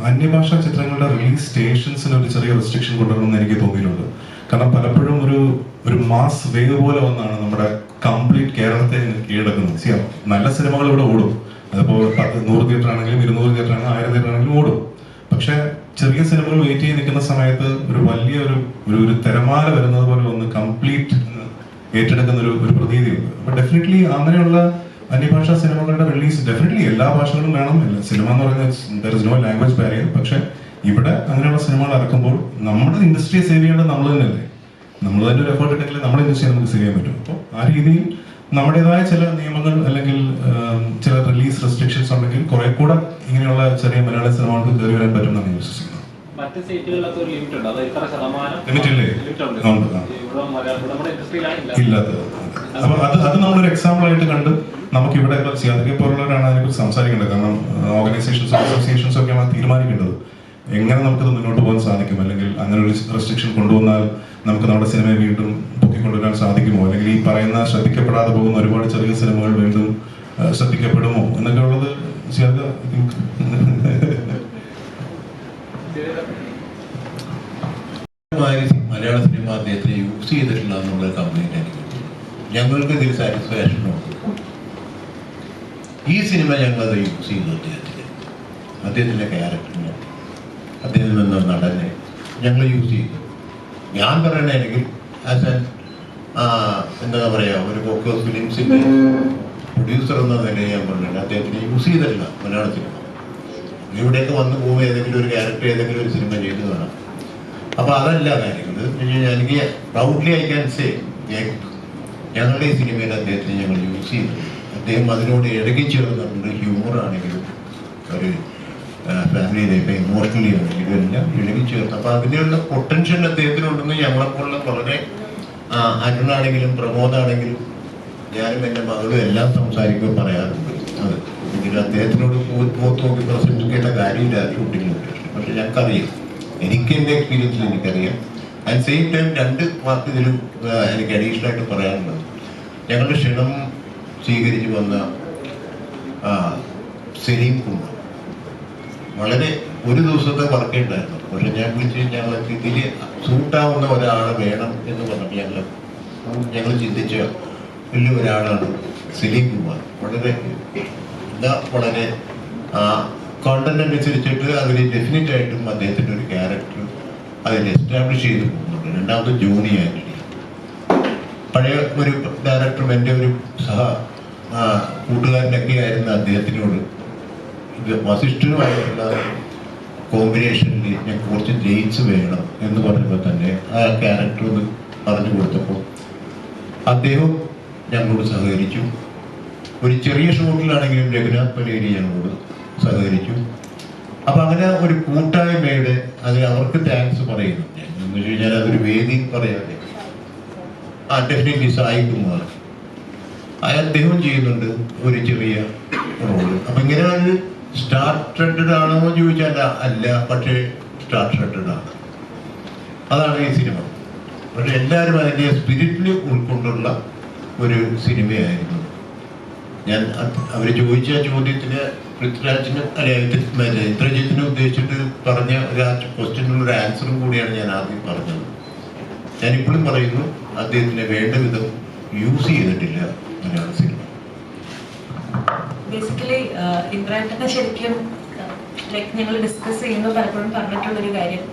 അന്യഭാഷാ ചിത്രങ്ങളുടെ റിലീസ് സ്റ്റേഷൻസിന് ഒരു ചെറിയ റെസ്ട്രിക്ഷൻ കൊണ്ടുവരണമെന്ന് എനിക്ക് തോന്നിയിട്ടുണ്ട്. കാരണം പലപ്പോഴും ഒരു മാസ് വേവ് പോലെ വന്നാണ് നമ്മുടെ കംപ്ലീറ്റ് കേരളത്തെ കീഴടക്കുന്നത്. നല്ല സിനിമകൾ ഇവിടെ ഓടും, അതിപ്പോൾ 100 തിയേറ്റർ ആണെങ്കിലും 200 തിയേറ്റർ ആണെങ്കിലും 1000 തിയേറ്റർ ആണെങ്കിലും ഓടും. പക്ഷെ ചെറിയ സിനിമകൾ വെയിറ്റ് ചെയ്ത് നിൽക്കുന്ന സമയത്ത് ഒരു വലിയ ഒരു തിരമാല വരുന്നത് പോലെ ഒന്ന് കംപ്ലീറ്റ് ഏറ്റെടുക്കുന്ന ഒരു പ്രതീതിയുണ്ട്. അപ്പൊ ഡെഫിനറ്റ്ലി അങ്ങനെയുള്ള അന്യഭാഷാ സിനിമകളുടെ റിലീസ് ഡെഫിനറ്റ്ലി എല്ലാ ഭാഷകളും വേണം. സിനിമ എന്ന് പറയുന്നത് there is no language barrier. പക്ഷെ ഇവിടെ അങ്ങനെയുള്ള സിനിമകൾ ഇറക്കുമ്പോൾ നമ്മുടെ ഇൻഡസ്ട്രിയെ സേവ് ചെയ്യേണ്ടത് നമ്മൾ തന്നെയല്ലേ. നമ്മൾ തന്നെ ഒരു എഫേർട്ട് ഇട്ടെങ്കിൽ നമ്മുടെ ഇൻഡസ്ട്രിയെ നമുക്ക് സേവ് ചെയ്യാൻ പറ്റും. അപ്പോൾ ആ രീതിയിൽ നമ്മുടേതായ ചില നിയമങ്ങൾ അല്ലെങ്കിൽ ചില റിലീസ് റെസ്ട്രിക്ഷൻസ് ഉണ്ടെങ്കിൽ കുറെ കൂടെ ഇങ്ങനെയുള്ള ചെറിയ മലയാള സിനിമകൾക്ക് കയറി വരാൻ പറ്റും എന്നാണ് ഞാൻ വിശ്വസിക്കുന്നത്. മറ്റ് സ്റ്റേറ്റുകളിലൊക്കെ ഒരു ലിമിറ്റ് ഉണ്ട്, അത് ഇത്ര ശതമാനം ലിമിറ്റ് ഇല്ലേ? ലിമിറ്റ് ഉണ്ട്. ഉണ്ട്. നമ്മുടെ ഇൻഡസ്ട്രിയിലാണ് ഇല്ലാത്തത്. അപ്പൊ അത് നമ്മളൊരു എക്സാമ്പിൾ ആയിട്ട് കണ്ട് നമുക്ക് ഇവിടെ സിയാദിക്കെ പോലുള്ളവരാണ് അതിനെക്കുറിച്ച് സംസാരിക്കേണ്ടത്. കാരണം ഓർഗനൈസേഷൻസ് അസോസിയേഷൻസ് ഒക്കെയാണ് തീരുമാനിക്കേണ്ടത് എങ്ങനെ നമുക്കത് മുന്നോട്ട് പോകാൻ സാധിക്കും, അല്ലെങ്കിൽ അങ്ങനെ ഒരു റെസ്ട്രിക്ഷൻ കൊണ്ടുവന്നാൽ നമുക്ക് നമ്മുടെ സിനിമയെ വീണ്ടും പൊക്കിക്കൊണ്ടുവരാൻ സാധിക്കുമോ, അല്ലെങ്കിൽ ഈ പറയുന്ന ശ്രദ്ധിക്കപ്പെടാതെ പോകുന്ന ഒരുപാട് ചെറിയ സിനിമകൾ വീണ്ടും ശ്രദ്ധിക്കപ്പെടുമോ എന്നൊക്കെ ഉള്ളത് മലയാള സിനിമ അദ്ദേഹത്തെ യൂസ് ചെയ്തിട്ടില്ല എന്നുള്ള കംപ്ലൈന്റ് എനിക്ക്. ഞങ്ങൾക്ക് ഇതിൽ സാറ്റിസ്ഫാക്ഷൻ ഉണ്ട്. ഈ സിനിമ ഞങ്ങളത് യൂസ് ചെയ്തു. അദ്ദേഹത്തിൻ്റെ ക്യാരക്ടറിനെ, അദ്ദേഹം എന്ന നടനെ ഞങ്ങൾ യൂസ് ചെയ്തു. ഞാൻ പറയണെങ്കിൽ ആസ് എന്താ പറയുക, ഒരു ഫോക്കസ് ഫിലിംസിൻ്റെ പ്രൊഡ്യൂസർ എന്ന നിലയിൽ ഞാൻ പറഞ്ഞില്ല, അദ്ദേഹത്തിനെ യൂസ് ചെയ്തിട്ടില്ല മലയാള സിനിമ. ഇവിടെയൊക്കെ വന്നു പോകുമ്പോൾ ഏതെങ്കിലും ഒരു ക്യാരക്ടർ ഏതെങ്കിലും ഒരു സിനിമ ചെയ്തു കാണാം. അപ്പോൾ അതല്ല കാര്യങ്ങൾ. എനിക്ക് പ്രൗഡ്ലി ഐ ക്യാൻ സേ ഞങ്ങളുടെ ഈ സിനിമയിൽ അദ്ദേഹത്തിന് ഞങ്ങൾ യൂസ് ചെയ്തു. അദ്ദേഹം അതിനോട് ഇടകി ചേർന്നിട്ടുണ്ട്. ഹ്യൂമറാണെങ്കിലും ഒരു ഫാമിലി ലൈഫ് ഇമോഷണലി ആണെങ്കിലും എല്ലാം ഇടകി ചേർത്ത്. അപ്പോൾ അതിനുള്ള പൊട്ടൻഷ്യൽ അദ്ദേഹത്തിനുണ്ടെന്ന് ഞങ്ങളെപ്പോലുള്ള വളരെ അരുണാണെങ്കിലും പ്രമോദാണെങ്കിലും ഞാനും എൻ്റെ മകളും എല്ലാം സംസാരിക്കുമ്പോൾ പറയാറുണ്ട്. അത് എങ്കിലും അദ്ദേഹത്തിനോട് പോത്ത് നോക്കി പ്രസംഗിക്കേണ്ട കാര്യമില്ല ഷൂട്ടിംഗ് ലൊക്കേഷൻ. പക്ഷെ ഞങ്ങൾക്കറിയാം, എനിക്ക് എൻ്റെ എക്സ്പീരിയൻസിൽ എനിക്കറിയാം. അറ്റ് സെയിം ടൈം 2 വാക്ക് ഇതിലും എനിക്ക് അഡീഷണൽ ആയിട്ട് പറയാനുള്ളത്, ഞങ്ങളുടെ ക്ഷണം സ്വീകരിച്ച് വന്ന സലീം കുമാർ വളരെ ഒരു ദിവസത്തെ വർക്ക് ഉണ്ടായിരുന്നു. പക്ഷെ ഞാൻ വിളിച്ച് ഞങ്ങൾക്ക് ഇതിൽ സൂട്ടാവുന്ന ഒരാൾ വേണം എന്ന് പറഞ്ഞപ്പോൾ ഞങ്ങൾ ചിന്തിച്ച വലിയ ഒരാളാണ് സലീം കുമാർ. വളരെ കോണ്ടന്റ് അനുസരിച്ചിട്ട് അതിൽ ഡെഫിനറ്റ് ആയിട്ടും അദ്ദേഹത്തിൻ്റെ ഒരു ക്യാരക്ടർ അതിൽ എസ്റ്റാബ്ലിഷ് ചെയ്ത് പോകുന്നുണ്ട്. രണ്ടാമത് ജോണി ആന്റണി, പഴയ ഒരു ഡയറക്ടറും എൻ്റെ ഒരു കൂട്ടുകാരനൊക്കെ ആയിരുന്ന അദ്ദേഹത്തിനോട് ഇത് വസിഷ്ഠനുമായിട്ടുള്ള കോമ്പിനേഷനിൽ ഞാൻ കുറച്ച് ഡേറ്റ്സ് വേണം എന്ന് പറഞ്ഞപ്പോൾ തന്നെ ആ ക്യാരക്ടർ ഒന്ന് പറഞ്ഞു കൊടുത്തപ്പോൾ അദ്ദേഹം ഞങ്ങളോട് സഹകരിച്ചു. ഒരു ചെറിയ ഷോട്ടിലാണെങ്കിലും രഘുനാഥ് പലേരി ഞങ്ങളോട് സഹകരിച്ചു. അപ്പം അങ്ങനെ ഒരു കൂട്ടായ്മയുടെ അതിൽ അവർക്ക് താങ്ക്സ് പറയുന്നു. എന്ന് വെച്ച് കഴിഞ്ഞാൽ അതൊരു വേദി പറയാതെ ഡെഫിനറ്റ്ലി സായി കുമാർ അദ്ദേഹം ചെയ്യുന്നുണ്ട് ഒരു ചെറിയ റോള്. അപ്പം ഇങ്ങനെ ഒരു സ്റ്റാർട്ടഡ് ആണോ എന്ന് ചോദിച്ചാൽ അല്ല, പക്ഷേ സ്റ്റാർട്ടഡ് ആണ്. അതാണ് ഈ സിനിമ. പക്ഷെ എല്ലാവരും അതിൻ്റെ സ്പിരിറ്റിൽ ഉൾക്കൊണ്ടുള്ള ഒരു സിനിമയായിരുന്നു. ഞാൻ അവർ ചോദിച്ച ചോദ്യത്തിന് പൃഥ്വിരാജിന് ഇന്ദ്രജിത്തിനെ ഉദ്ദേശിച്ചിട്ട് പറഞ്ഞ ഒരു ക്വസ്റ്റ്യനുള്ള ആൻസറും കൂടിയാണ് ഞാൻ ആദ്യം പറഞ്ഞത്. ഞാനിപ്പോഴും പറയുന്നു, അദ്ദേഹത്തിനെ വേണ്ട വിധം യൂസ് ചെയ്തിട്ടില്ല മലയാള സിനിമ. ബേസിക്കലി ഇന്ദ്രേട്ടനെ ശരിക്കും ലൈക്ക് ഞങ്ങൾ ഡിസ്കസ് ചെയ്യുമ്പോൾ പലപ്പോഴും പറഞ്ഞിട്ടുള്ളൊരു കാര്യം,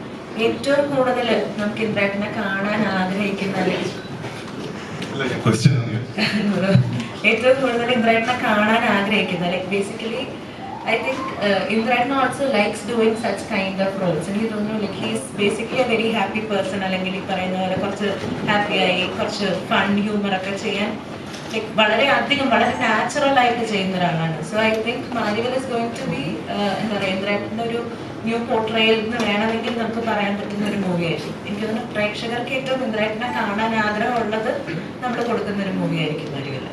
ഏറ്റവും കൂടുതൽ നമുക്ക് ഇന്ദ്രേട്ടനെ കാണാൻ ആഗ്രഹിക്കുന്ന ഏറ്റവും കൂടുതൽ ഇന്ദ്രേട്ടനെ കാണാൻ ആഗ്രഹിക്കുന്ന like basically I think Indran also likes doing such kind of roles. And he don't know, like he's basically a very happy person. അല്ലെങ്കിൽ ഈ പറയുന്ന പോലെ കുറച്ച് ഹാപ്പി ആയി കുറച്ച് ഫൺ ഹ്യൂമർ ഒക്കെ ചെയ്യാൻ ലൈക്ക് വളരെ അധികം വളരെ നാച്ചുറൽ ആയിട്ട് ചെയ്യുന്ന ഒരാളാണ്. സോ ഐ തിങ്ക് മാരിവൽ ഇസ് ഗോയിങ് ടു ബി എന്താ പറയുക, ഇന്ദ്രേട്ടൻ്റെ ഒരു ന്യൂ പോർട്രയൽ എന്ന് വേണമെങ്കിൽ നമുക്ക് പറയാൻ പറ്റുന്ന ഒരു മൂവിയായിരിക്കും. എനിക്ക് തോന്നുന്നു പ്രേക്ഷകർക്ക് ഏറ്റവും ഇന്ദ്രേട്ടനെ കാണാൻ ആഗ്രഹമുള്ളത് നമ്മൾ കൊടുക്കുന്ന ഒരു മൂവിയായിരിക്കും മാരിവൽ.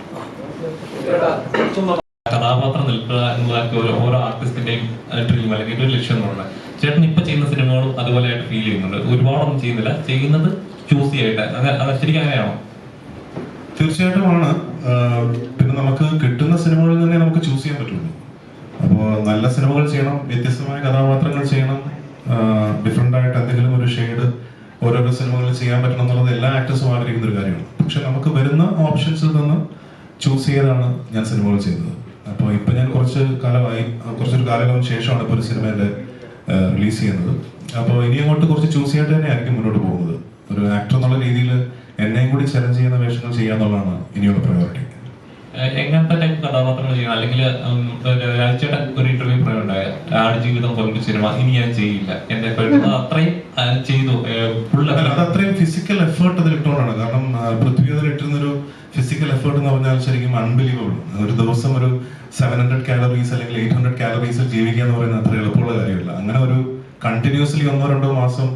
കഥാപാത്രം നിൽക്കുക എന്നുള്ളതൊക്കെ ഓരോ ആർട്ടിസ്റ്റിന്റെയും ഡ്രീം അല്ലെങ്കിൽ ഒരു ലക്ഷ്യം എന്നുള്ളത്. ചേട്ടൻ ഇപ്പൊ ചെയ്യുന്ന സിനിമകളും അതുപോലെയായിട്ട് ഫീൽ ചെയ്യുന്നുണ്ട്. ഒരുപാടൊന്നും ചെയ്യുന്നില്ല, ചെയ്യുന്നത് ചൂസ് ചെയ്യായിട്ട്. അത് ശരിക്കും അങ്ങനെയാണോ? തീർച്ചയായിട്ടും ആണ്. പിന്നെ നമുക്ക് കിട്ടുന്ന സിനിമകളിൽ തന്നെ നമുക്ക് ചൂസ് ചെയ്യാൻ പറ്റുള്ളൂ. അപ്പോൾ നല്ല സിനിമകൾ ചെയ്യണം, വ്യത്യസ്തമായ കഥാപാത്രങ്ങൾ ചെയ്യണം, ഡിഫറെൻ്റ് ആയിട്ട് എന്തെങ്കിലും ഒരു ഷെയ്ഡ് ഓരോരോ സിനിമകളിൽ ചെയ്യാൻ പറ്റണം എന്നുള്ളത് എല്ലാ ആക്ടേഴ്സും ആഗ്രഹിക്കുന്ന ഒരു കാര്യമാണ്. പക്ഷെ നമുക്ക് വരുന്ന ഓപ്ഷൻസിൽ നിന്ന് ചൂസ് ചെയ്താണ് ഞാൻ സിനിമകൾ ചെയ്യുന്നത്. അപ്പോൾ ഇപ്പം ഞാൻ കുറച്ചൊരു കാലയളവിന് ശേഷമാണ് ഇപ്പോൾ ഒരു സിനിമയുടെ റിലീസ് ചെയ്യുന്നത്. അപ്പോൾ ഇനി അങ്ങോട്ട് കുറച്ച് ചൂസ് ചെയ്തിട്ട് തന്നെ ആയിരിക്കും മുന്നോട്ട് പോകുന്നത്. ഒരു ആക്ടർ എന്നുള്ള രീതിയിൽ എന്നെയും കൂടി ചലഞ്ച് ചെയ്യുന്ന വേഷങ്ങൾ ചെയ്യുക എന്നുള്ളതാണ് ഇനിയുള്ള പ്രയോറിറ്റി. എങ്ങനത്തെ ടൈപ്പ് കഥാപാത്രങ്ങൾ ചെയ്യണം? അല്ലെങ്കിൽ രാജേട്ടൻ ഒരു ഇന്റർവ്യൂ പറയുന്നുണ്ടായ ആടുജീവിതം പോലൊരു സിനിമ ഇനി ഞാൻ ചെയ്യില്ല, എന്റെ അത്രയും ചെയ്തു അത് അത്രയും ഫിസിക്കൽ എഫേർട്ട് അതിൽ ഇട്ടുകൊണ്ടാണ്. കാരണം പൃഥ്വി അതിൽ ഇട്ടിരുന്നൊരു ഫിസിക്കൽ എഫേർട്ട് എന്ന് പറഞ്ഞാൽ ശരിക്കും അൺബിലീവബിൾ. ഒരു ദിവസം ഒരു 700 കാലറീസ് അല്ലെങ്കിൽ 800 കാലറീസിൽ ജീവിക്കുക എന്ന് പറയുന്നത് അത്ര എളുപ്പമുള്ള കാര്യമല്ല. അങ്ങനെ ഒരു കണ്ടിന്യൂസ്ലി 1-2 മാസം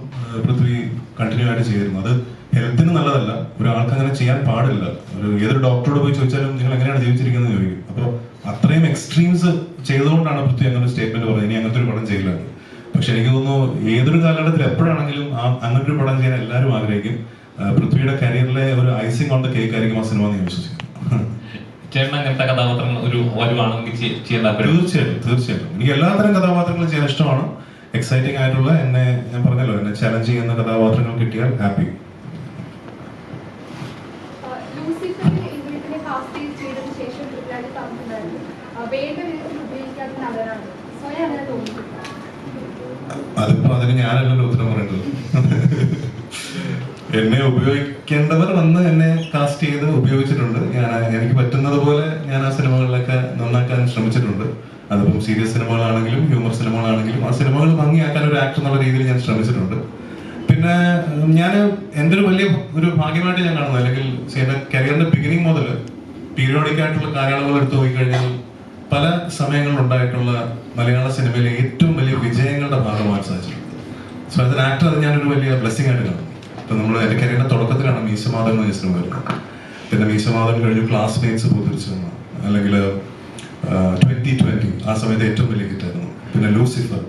പൃഥ്വി കണ്ടിന്യൂ ആയിട്ട് ചെയ്തിരുന്നു. അത് ഹെൽത്തിന് നല്ലതല്ല, ഒരാൾക്ക് അങ്ങനെ ചെയ്യാൻ പാടില്ല. ഏതൊരു ഡോക്ടറോട് പോയി ചോദിച്ചാലും നിങ്ങൾ എങ്ങനെയാണ് ജീവിച്ചിരിക്കുന്നത് ചോദിക്കും. അപ്പോൾ അത്രയും എക്സ്ട്രീംസ് ചെയ്തുകൊണ്ടാണ് പൃഥ്വി അങ്ങനെ ഒരു സ്റ്റേറ്റ്മെന്റ് പറഞ്ഞത്, ഇനി അങ്ങനത്തെ ഒരു പടം ചെയ്യില്ല. പക്ഷെ എനിക്ക് തോന്നുന്നു ഏതൊരു കാലഘട്ടത്തിൽ എപ്പോഴാണെങ്കിലും അങ്ങനത്തെ ഒരു പടം ചെയ്യാൻ എല്ലാവരും ആഗ്രഹിക്കും. പൃഥ്വിയുടെ കരിയറിലെ ഒരു ഐസിംഗ് ഓൺ ദ കേക്ക് ആയിരിക്കും ആ സിനിമ എന്ന് ഞാൻ വിശ്വസിക്കുന്നു. ചേട്ടൻ അങ്ങനത്തെ കഥാപാത്രങ്ങൾ ഒരു വരുവാണെങ്കിൽ തീർച്ചയായിട്ടും എനിക്ക് എല്ലാത്തരം കഥാപാത്രങ്ങളും ചെയ്യാൻ ഇഷ്ടമാണ്. എക്സൈറ്റിംഗ് ആയിട്ടുള്ള ഞാൻ പറഞ്ഞല്ലോ, എന്നെ ചലഞ്ച് ചെയ്യുന്ന കഥാപാത്രങ്ങൾ കിട്ടിയാൽ ഹാപ്പി. അതിപ്പോ അതിന് ഞാനല്ലല്ലോ ഉത്തരം പറയേണ്ടത്. എന്നെ ഉപയോഗിക്കേണ്ടവർ വന്ന് എന്നെ കാസ്റ്റ് ചെയ്ത് ഉപയോഗിച്ചിട്ടുണ്ട്. എനിക്ക് പറ്റുന്നത് പോലെ ഞാൻ ആ സിനിമകളിലൊക്കെ നന്നാക്കാൻ ശ്രമിച്ചിട്ടുണ്ട്. അതിപ്പം സീരിയസ് സിനിമകളാണെങ്കിലും ഹ്യൂമർ സിനിമകളാണെങ്കിലും ആ സിനിമകൾ ഭംഗിയാക്കാൻ ഒരു ആക്ടർ എന്നുള്ള രീതിയിൽ ഞാൻ ശ്രമിച്ചിട്ടുണ്ട്. പിന്നെ ഞാൻ എൻ്റെ ഒരു വലിയ ഒരു ഭാഗ്യമായിട്ട് ഞാൻ കാണുന്നത്, അല്ലെങ്കിൽ എൻ്റെ കരിയറിന്റെ ബിഗിനിങ് മുതൽ പീരിയോഡിക് ആയിട്ടുള്ള കാലയളവുകൾ എടുത്തു നോക്കിക്കഴിഞ്ഞാൽ പല സമയങ്ങളിലുണ്ടായിട്ടുള്ള മലയാള സിനിമയിലെ ഏറ്റവും വലിയ വിജയങ്ങളുടെ ഭാഗമാകാൻ സാധിച്ചിട്ടുണ്ട്. സോ ആസ് എൻ ആക്ടർ അത് ഞാനൊരു വലിയ ബ്ലെസ്സിംഗ് ആയിട്ട് കാണും. ഇപ്പം നമ്മൾ എൻ്റെ കരിയറിന്റെ തുടക്കത്തിലാണ് മീശമാധവൻ എന്ന സിനിമ വരുന്നത്. പിന്നെ മീശമാധവൻ കഴിഞ്ഞു ക്ലാസ്മേറ്റ്സ് പൂത്തിരിച്ചു, അല്ലെങ്കിൽ 2020 ആ സമയത്ത് ഏറ്റവും വലിയ ഹിറ്റായിരുന്നു. പിന്നെ ലൂസിഫർ.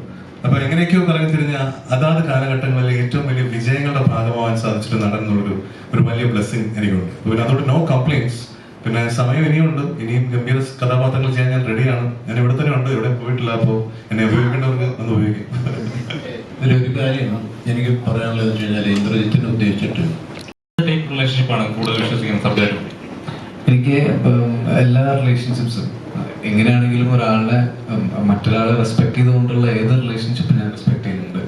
അപ്പൊ എങ്ങനെയൊക്കെയോ പറഞ്ഞു തിരിഞ്ഞാൽ അതാത് കാലഘട്ടങ്ങളിലെ ഏറ്റവും വലിയ വിജയങ്ങളുടെ ഭാഗമാകാൻ സാധിച്ചിട്ട് നടൻ എന്നുള്ളൊരു വലിയ ബ്ലെസ്സിംഗ് എനിക്കുണ്ട്. പിന്നെ അതുകൊണ്ട് നോ കംപ്ലൈൻറ്റ്സ്. പിന്നെ സമയം ഇനിയുണ്ട്, ഇനിയും ഗംഭീര കഥാപാത്രങ്ങൾ ചെയ്യാൻ ഞാൻ റെഡിയാണ്. ഞാൻ ഇവിടെ തന്നെ ഉണ്ട്, ഇവിടെ പോയിട്ടില്ല. അപ്പോൾ എന്നെ ഉപയോഗിക്കേണ്ടവർക്ക് ഒന്ന് ഉപയോഗിക്കും. ഇതിലൊരു കാര്യം എനിക്ക് പറയാനുള്ളത് വെച്ച് കഴിഞ്ഞാൽ ഇന്ദ്രജിത്തിനെ ഉദ്ദേശിച്ചിട്ട് റിലേഷൻഷിപ്പാണ് കൂടുതൽ വിശ്വസിക്കുന്ന സബ്ജക്റ്റ്. എനിക്ക് എല്ലാ റിലേഷൻഷിപ്സും എങ്ങനെയാണെങ്കിലും മറ്റൊരാളെ റെസ്പെക്ട് ചെയ്തുകൊണ്ടുള്ള ഏത് റിലേഷൻഷിപ്പും ഞാൻ റെസ്പെക്ട് ചെയ്യുന്നുണ്ട്.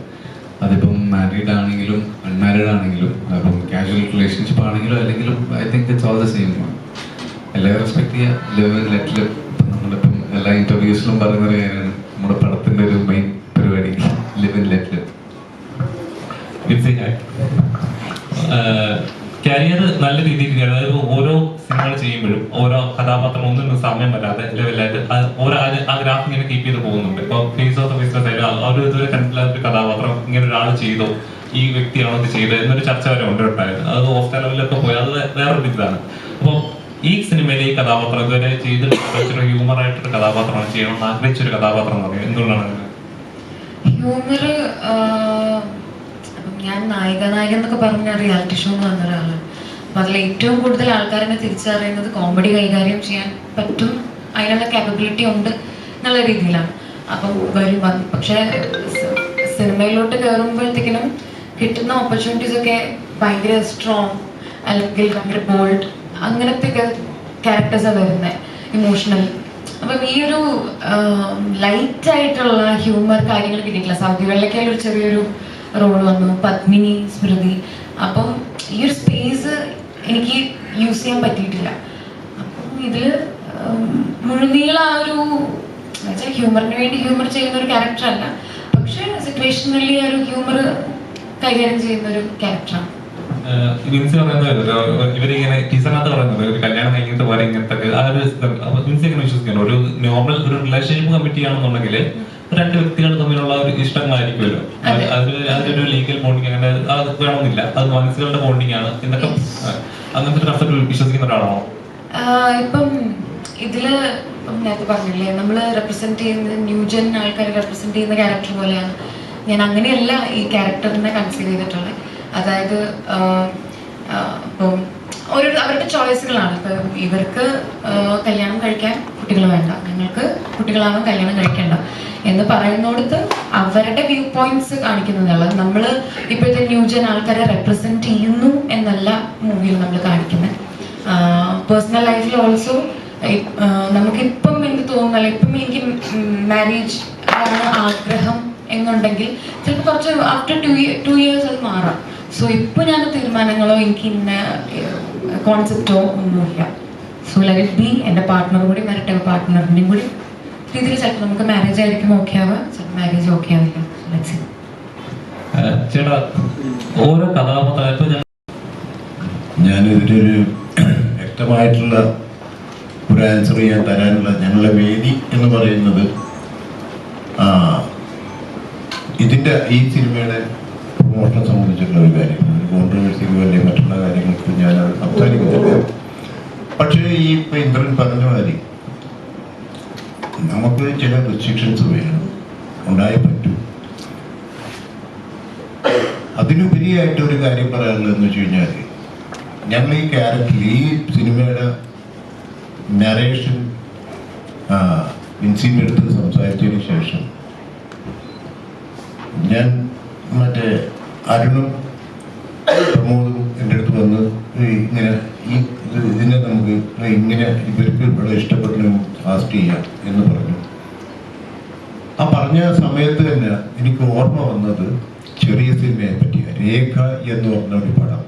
അതിപ്പം മാരീഡ് ആണെങ്കിലും അൺമാരീഡ് ആണെങ്കിലും, അപ്പം കാഷ്വൽ റിലേഷൻഷിപ്പ് ആണെങ്കിലും അല്ലെങ്കിലും I think it's all the same. എല്ലാവരും റെസ്പെക്ട് ചെയ്യുക, ലിവ് ആൻഡ് ലെറ്റ് ലിവ്. നമ്മളിപ്പം എല്ലാ ഇന്റർവ്യൂസിലും പറയുന്ന ഒരു കാര്യമാണ് നമ്മുടെ പടത്തിന്റെ ഒരു മെയിൻ പരിപാടി, live and let live. Career നല്ല രീതിയിൽ, അതായത് ഓരോ സിനിമകൾ ചെയ്യുമ്പോഴും ഓരോ കഥാപാത്രം ഒന്നും സമയം വരാതെ ലെവലായിട്ട് ആ ഗ്രാഫ് ഇങ്ങനെ കീപ്പ് ചെയ്ത് പോകുന്നുണ്ട്. ഇപ്പൊ ഫേസ് ഓഫ് ദ ബിസിനസ് ആയാലും ഇതുവരെ കണ്ടില്ലാത്ത ഒരു കഥാപാത്രം ഇങ്ങനെ ഒരാൾ ചെയ്തോ, ഈ വ്യക്തിയാണോ ഇത് ചെയ്തത് എന്നൊരു ചർച്ച വരെ ഉണ്ടായിരുന്നു. അത് ഓസ്കാർ ലെവലിലൊക്കെ പോയി, അത് വേറൊരു ഇതാണ്. അപ്പോൾ ഈ സിനിമയിലെ ഈ കഥാപാത്രം ഇതുവരെ ചെയ്തിട്ട് ഹ്യൂമർ ആയിട്ടൊരു കഥാപാത്രമാണ് ചെയ്യണമെന്ന് ആഗ്രഹിച്ചൊരു കഥാപാത്രം എന്ന് പറയുന്നത് എന്തുകൊണ്ടാണ്? ഹ്യൂമർ ഞാൻ നായകൻ എന്നൊക്കെ പറഞ്ഞ റിയാലിറ്റി ഷോ എന്ന് പറഞ്ഞ ഒരാളാണ്. അപ്പൊ അതിൽ ഏറ്റവും കൂടുതൽ ആൾക്കാരെന്നെ തിരിച്ചറിയുന്നത് കോമഡി കൈകാര്യം ചെയ്യാൻ പറ്റും, അതിനുള്ള കാപ്പബിലിറ്റി ഉണ്ട് എന്നുള്ള രീതിയിലാണ്. അപ്പം പക്ഷെ സിനിമയിലോട്ട് കയറുമ്പോഴത്തേക്കിനും കിട്ടുന്ന ഓപ്പർച്യൂണിറ്റീസ് ഒക്കെ ഭയങ്കര സ്ട്രോങ് അല്ലെങ്കിൽ ഭയങ്കര ബോൾഡ് അങ്ങനത്തെ ക്യാരക്ടേഴ്സാണ് വരുന്നത്, ഇമോഷണൽ. അപ്പം ഈ ഒരു ലൈറ്റ് ആയിട്ടുള്ള ഹ്യൂമർ കാര്യങ്ങൾ കിട്ടിയിട്ടില്ല. സൗദി വെള്ളയ്ക്കായാലും ഒരു ചെറിയൊരു റോൾ വന്നു, പത്മിനി, സ്മൃതി. അപ്പം ഈ ഒരു സ്പേസ് എനിക്ക് യൂസ് ചെയ്യാൻ പറ്റിയിട്ടില്ല. അപ്പം ഇതില് മുഴുനീള ഒരു ഹ്യൂമറിന് വേണ്ടി ഹ്യൂമർ ചെയ്യുന്ന ഒരു ക്യാരക്ടറല്ല, പക്ഷെ സിറ്റുവേഷനലി ഒരു ഹ്യൂമർ കൈകാര്യം ചെയ്യുന്ന ഒരു ക്യാരക്ടറാണ്. വിൻസി പറയുന്നത് ഇവരിങ്ങനെ ടീച്ചറിനകത്ത് പറയുന്നത് ഒരു കല്യാണം കഴിഞ്ഞിട്ട് പോലെ ഇങ്ങനത്തെ ആ ഒരു വിൻസി എങ്ങനെ വിശ്വസിക്കണം? ഒരു നോർമൽ ഒരു റിലേഷൻഷിപ്പ് കമ്മിറ്റ് ചെയ്യണമെന്നുണ്ടെങ്കിൽ രണ്ട് വ്യക്തികൾ തമ്മിലുള്ള ഒരു ഇഷ്ടങ്ങളായിരിക്കുമല്ലോ, അതിലൊരു ലീഗൽ ബോണ്ടിങ് അങ്ങനെ അത് വേണമെന്നില്ല, അത് മനസ്സുകളുടെ ബോണ്ടിങ് ആണ് എന്നൊക്കെ അങ്ങനത്തെ ഒരു കൺസെപ്റ്റ് വിശ്വസിക്കുന്ന ഒരാളാണോ? ഇപ്പം ഇതില് നേരത്തെ പറഞ്ഞില്ലേ, നമ്മള് റെപ്രസെന്റ് ചെയ്യുന്ന ന്യൂജൻ ആൾക്കാരെ റെപ്രസെന്റ് ചെയ്യുന്ന ക്യാരക്ടർ പോലെയാണ് ഞാൻ. അങ്ങനെയല്ല ഈ ക്യാരക്ടറിനെ കൺസിഡർ ചെയ്തിട്ടുള്ളത്. അതായത് ഇപ്പം അവരുടെ ചോയ്സുകളാണ്. ഇപ്പം ഇവർക്ക് കല്യാണം കഴിക്കാൻ കുട്ടികൾ വേണ്ട, ഞങ്ങൾക്ക് കുട്ടികളാവാൻ കല്യാണം കഴിക്കേണ്ട എന്ന് പറയുന്നിടത്ത് അവരുടെ വ്യൂ പോയിന്റ്സ് കാണിക്കുന്നതല്ല. നമ്മൾ ഇപ്പോഴത്തെ ന്യൂജൻ ആൾക്കാരെ റെപ്രസെന്റ് ചെയ്യുന്നു എന്നല്ല മൂവിയിൽ നമ്മൾ കാണിക്കുന്നത്. പേഴ്സണൽ ലൈഫിൽ ഓൾസോ നമുക്കിപ്പം എനിക്ക് തോന്നുന്നില്ല, ഇപ്പം എനിക്ക് മാരേജ് ആണ് ആഗ്രഹം എന്നുണ്ടെങ്കിൽ ചിലപ്പോൾ കുറച്ച് ആഫ്റ്റർ 2 years അത് മാറാം. സോ ഇപ്പോൾ ഞാൻ തീരുമാനങ്ങളോ എനിക്ക് ഇന്ന കോൺസെപ്റ്റോ ഒന്നുമില്ല. So let it be. എൻ്റെ പാർട്ട്ണർ കൂടി വരട്ടെ, പാർട്ട്ണറിൻ്റെയും കൂടി രീതിയിൽ ചിലപ്പോൾ നമുക്ക് മാരേജ് ആയിരിക്കും ഓക്കെ ആവുക, ചിലപ്പോൾ മാരേജ് ഓക്കെ ആവില്ല. ചേട്ടാ ഓരോ കഥാപാത്രം ഞാനിതിലൊരു വ്യക്തമായിട്ടുള്ള ഒരു ആൻസർ ഞാൻ തരാനുള്ള ഞങ്ങളുടെ വേദി എന്ന് പറയുന്നത് ഇതിൻ്റെ ഈ സിനിമയുടെ പ്രൊമോഷനെ സംബന്ധിച്ചിട്ടുള്ള ഒരു കാര്യം, കോൺട്രവേഴ്സിക്കോ അല്ലെങ്കിൽ മറ്റുള്ള കാര്യങ്ങൾക്ക് ഞാൻ സംസാരിക്കുന്നില്ല. പക്ഷേ ഈ ഇപ്പം ഇന്ദ്രൻ പറഞ്ഞ മാതിരി നമുക്ക് ചില റെസ്ട്രിക്ഷൻസ് വേണം, ഉണ്ടായേ പറ്റൂ. അതിലുപരിയായിട്ട് ഒരു കാര്യം പറയാനുള്ളതെന്ന് വെച്ച് കഴിഞ്ഞാൽ ഞങ്ങൾ ഈ ക്യാരക്ടർ ഈ സിനിമയുടെ നരേഷൻ വിൻസിൻ്റെ അടുത്ത് സംസാരിച്ചതിന് ശേഷം ഞാൻ മറ്റേ അരുണും പ്രമോദും എൻ്റെ അടുത്ത് വന്ന് ഇങ്ങനെ ഇതിനെ നമുക്ക് ഇങ്ങനെ ഇവർക്ക് ഇവിടെ ഇഷ്ടപ്പെട്ടു കാസ്റ്റ് ചെയ്യാം എന്ന് പറഞ്ഞു. ആ പറഞ്ഞ സമയത്ത് തന്നെ എനിക്ക് ഓർമ്മ വന്നത് ചെറിയ സിനിമയെ പറ്റിയ രേഖ എന്ന് പറഞ്ഞ ഒരു പടം,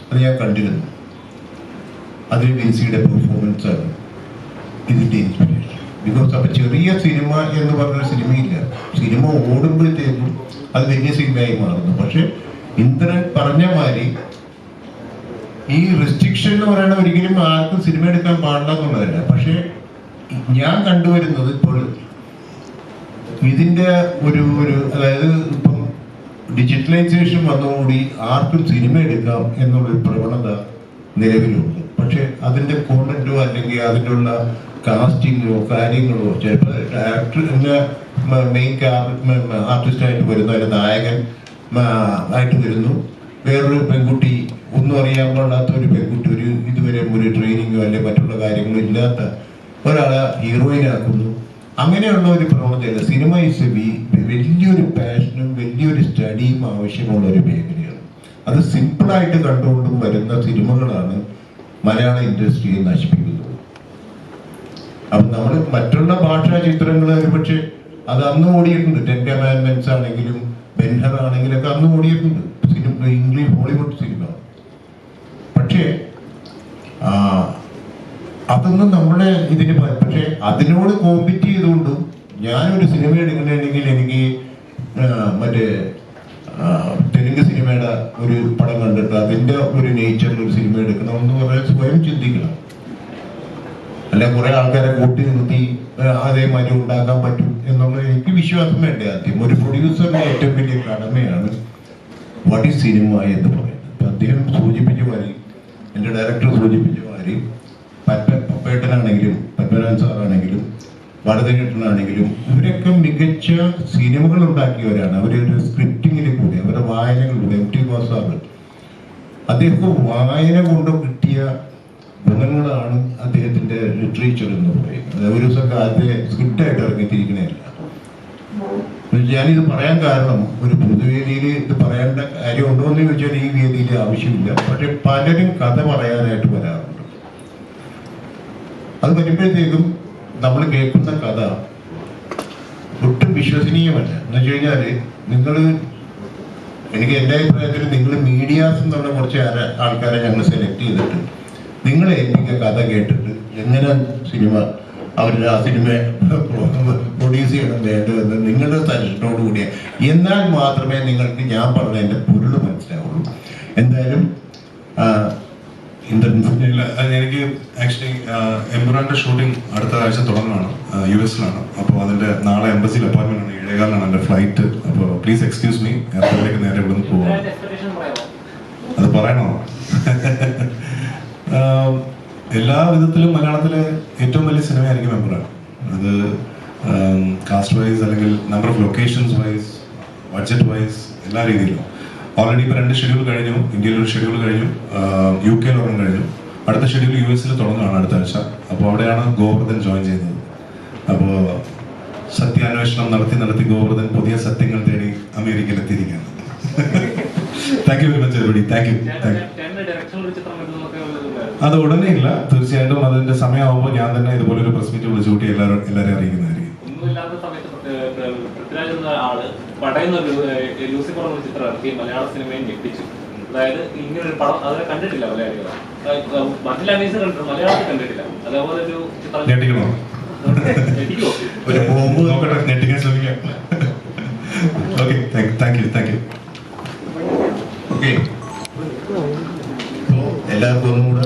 അത് ഞാൻ കണ്ടിരുന്നു. അതിൽ വിൻസിയുടെ പെർഫോമൻസ് ആണ് ഇതിൻ്റെ ഇൻസ്പിറേഷൻ. ബിക്കോസ് അപ്പം ചെറിയ സിനിമ എന്ന് പറഞ്ഞൊരു സിനിമയില്ല, സിനിമ ഓടുമ്പോഴത്തേക്കും അത് വലിയ സിനിമയായി മാറുന്നു. പക്ഷെ ഇന്ദ്രൻ പറഞ്ഞ മാതിരി ഈ റെസ്ട്രിക്ഷൻ എന്ന് പറയുന്നത് ഒരിക്കലും ആർക്കും സിനിമ എടുക്കാൻ പാടില്ല എന്നുള്ളതല്ല. പക്ഷെ ഞാൻ കണ്ടുവരുന്നത് ഇപ്പോൾ ഇതിൻ്റെ ഒരു അതായത് ഇപ്പം ഡിജിറ്റലൈസേഷൻ വന്നതോടുകൂടി ആർക്കും സിനിമ എടുക്കാം എന്നുള്ളൊരു പ്രവണത നിലവിലുണ്ട്. പക്ഷെ അതിൻ്റെ കോണ്ടന്റോ അല്ലെങ്കിൽ അതിനുള്ള കാസ്റ്റിങ്ങോ കാര്യങ്ങളോ ചിലപ്പോൾ ഡയറക്ടർ മെയിൻ ആർട്ടിസ്റ്റായിട്ട് വരുന്നു, അതിൻ്റെ നായകൻ ആയിട്ട് വരുന്നു, വേറൊരു പെൺകുട്ടി ഒന്നും അറിയാൻ പാടില്ലാത്ത ഒരു പെൺകുട്ടി, ഒരു ഇതുവരെ ഒരു ട്രെയിനിങ്ങോ അല്ലെങ്കിൽ മറ്റുള്ള കാര്യങ്ങളോ ഇല്ലാത്ത ഒരാളെ ഹീറോയിനാക്കുന്നു. അങ്ങനെയുള്ള ഒരു പ്രവണതയല്ല. സിനിമ ഈസ് വലിയൊരു പാഷനും വലിയൊരു സ്റ്റഡിയും ആവശ്യമുള്ള ഒരു മേഖലയാണ്. അത് സിമ്പിളായിട്ട് കണ്ടുകൊണ്ടും വരുന്ന സിനിമകളാണ് മലയാള ഇൻഡസ്ട്രിയെ നശിപ്പിക്കുന്നത്. അപ്പം നമ്മൾ മറ്റുള്ള ഭാഷാ ചിത്രങ്ങൾ പക്ഷെ അത് അന്ന് ഓടിയിട്ടുണ്ട്. 10 Commandments ആണെങ്കിലും ബെൻഹർ ആണെങ്കിലും ഒക്കെ അന്ന് ഓടിയിട്ടുണ്ട് സിനിമ, ഇംഗ്ലീഷ് ഹോളിവുഡ് സിനിമ. പക്ഷേ അതൊന്നും നമ്മളെ ഇതിന് പക്ഷെ അതിനോട് കോമ്പീറ്റ് ചെയ്തുകൊണ്ടും ഞാനൊരു സിനിമ എടുക്കണമെങ്കിൽ എനിക്ക് മറ്റേ തെലുങ്ക് സിനിമയുടെ ഒരു പടം കണ്ടിട്ട് അതിൻ്റെ ഒരു നേച്ചറിൽ ഒരു സിനിമ എടുക്കണമെന്ന് പറയാൻ സ്വയം ചിന്തിക്കണം. അല്ല കുറെ ആൾക്കാരെ കൂട്ടി നിർത്തി അതേമാതിരി ഉണ്ടാക്കാൻ പറ്റും എന്നുള്ളത് എനിക്ക് വിശ്വാസം വേണ്ടേ. ആദ്യം ഒരു പ്രൊഡ്യൂസറിന്റെ ഏറ്റവും വലിയ കടമയാണ് വാട്ട് ഈസ് സിനിമ എന്ന് പറയുന്നത്. അദ്ദേഹം സൂചിപ്പിച്ച മാതിരി, എൻ്റെ ഡയറക്ടർ സൂചിപ്പിച്ച മാതിരി, പപ്പേട്ടനാണെങ്കിലും പത്മനാഭൻ സാറാണെങ്കിലും ഭരതകേട്ടനാണെങ്കിലും ഇവരൊക്കെ മികച്ച സിനിമകൾ ഉണ്ടാക്കിയവരാണ്. അവരൊരു സ്ക്രിപ്റ്റിങ്ങിൽ കൂടി അവരുടെ വായനകളിലൂടെ MT വാസുദേവൻ അദ്ദേഹം വായന കൊണ്ട് കിട്ടിയ ഗുണങ്ങളാണ് അദ്ദേഹത്തിന്റെ ലിറ്ററേച്ചർ എന്ന് പറയുന്നത്. ഒരു ദിവസം അദ്ദേഹം സ്ക്രിപ്റ്റായിട്ട് ഇറങ്ങിത്തിരിക്കണേല്ല. ഞാനിത് പറയാൻ കാരണം ഒരു പൊതുവേദിയിൽ ഇത് പറയേണ്ട കാര്യമുണ്ടോ എന്ന് ചോദിച്ചാൽ ഈ വേദിയിൽ ആവശ്യമില്ല. പക്ഷെ പലരും കഥ പറയാനായിട്ട് വരാറുണ്ട്. അത് വരുമ്പോഴത്തേക്കും നമ്മൾ കേൾക്കുന്ന കഥ ഒട്ടും വിശ്വസനീയമല്ല. എന്ന് വെച്ച് കഴിഞ്ഞാൽ എനിക്ക് എൻ്റെ അഭിപ്രായത്തിൽ നിങ്ങൾ മീഡിയാസ് എന്നുള്ള കുറച്ച് ആൾക്കാരെ ഞങ്ങൾ സെലക്ട് ചെയ്തിട്ട് നിങ്ങളെ എനിക്ക് കഥ കേട്ടിട്ട് എങ്ങനെ സിനിമ അവരുടെ ആ സിനിമ പ്രൊഡ്യൂസ് ചെയ്യണം വേണ്ടതെന്ന് നിങ്ങളുടെ സജഷനോട് കൂടിയ എന്നാൽ മാത്രമേ നിങ്ങൾക്ക് ഞാൻ പറഞ്ഞ എൻ്റെ പൊരുൾ മനസ്സിലാവുള്ളൂ. എന്തായാലും എനിക്ക് ആക്ച്വലി എംബുറാന്റെ ഷൂട്ടിംഗ് അടുത്ത ആഴ്ച തുടങ്ങുകയാണ്, US-ലാണ്. അപ്പോൾ അതിന്റെ നാളെ എംബസിയിൽ അപ്പോയിന്റ്മെന്റ് ആണ്, 7:15 എൻ്റെ ഫ്ലൈറ്റ്. അപ്പോൾ പ്ലീസ് എക്സ്ക്യൂസ് മീ, എയർപോർട്ടിലേക്ക് നേരെ ഇവിടുന്ന് പോകാം. അത് പറയണോ? എല്ലാ വിധത്തിലും മലയാളത്തിലെ ഏറ്റവും വലിയ സിനിമയായിരിക്കും എംബുറാൻ. അത് കാസ്റ്റ് വൈസ് അല്ലെങ്കിൽ number of locations wise, budget wise, എല്ലാ രീതിയിലും. ഓൾറെഡി ഇപ്പോൾ 2 ഷെഡ്യൂൾ കഴിഞ്ഞു. ഇന്ത്യയിൽ ഒരു ഷെഡ്യൂൾ കഴിഞ്ഞു, UK ഒരെണ്ണം കഴിഞ്ഞു. അടുത്ത ഷെഡ്യൂൾ US-ൽ തുടങ്ങുകയാണ് അടുത്ത ആഴ്ച. അപ്പോൾ അവിടെയാണ് ഗോവർദ്ധൻ ജോയിൻ ചെയ്യുന്നത്. അപ്പോൾ സത്യാന്വേഷണം നടത്തി ഗോവർദ്ധൻ പുതിയ സത്യങ്ങൾ തേടി അമേരിക്കയിൽ എത്തിയിരിക്കുകയാണ്. Thank you very much everybody. Thank you. ഡയറക്ഷനിൽ ഒരു ചിത്രം വരുന്നതൊക്കെ ഒരു അത് ഉടനെ ഇല്ല, തീർച്ചയായിട്ടും അതിന്റെ സമയമാകുമ്പോൾ ഞാൻ തന്നെ ഇതുപോലെ ഒരു പ്രസ് മീറ്റ് വിളിച്ചുകൂട്ടി എല്ലാവരെയും അറിയിക്കുന്നതായിരിക്കും. ഒന്നുമില്ലാത്ത സമയത്ത് പൃഥ്വിരാജ് എന്ന ആള് പടയുന്ന ലൂസിഫർ എന്ന ചിത്രം ഇറക്കി മലയാള സിനിമയെ ഞെട്ടിച്ചു. അതായത് ഇങ്ങനൊരു പടം അതിനെ കണ്ടിട്ടില്ല മലയാളികൾ. മറ്റു ലാംഗ്വേജ് കണ്ടിട്ടുണ്ട്, മലയാളത്തിൽ കണ്ടിട്ടില്ല. അതേപോലെ ഒരു ചിത്രം ഞെട്ടിക്കണോ? ഞെട്ടിക്കുമോ? ഒരു ബോംബ് നോക്കട്ടെ, ഞെട്ടിക്കാൻ ശ്രമിക്കാം. Okay, thank you. ഓക്കെ, അപ്പോൾ എല്ലാവർക്കും ഒന്നും കൂടെ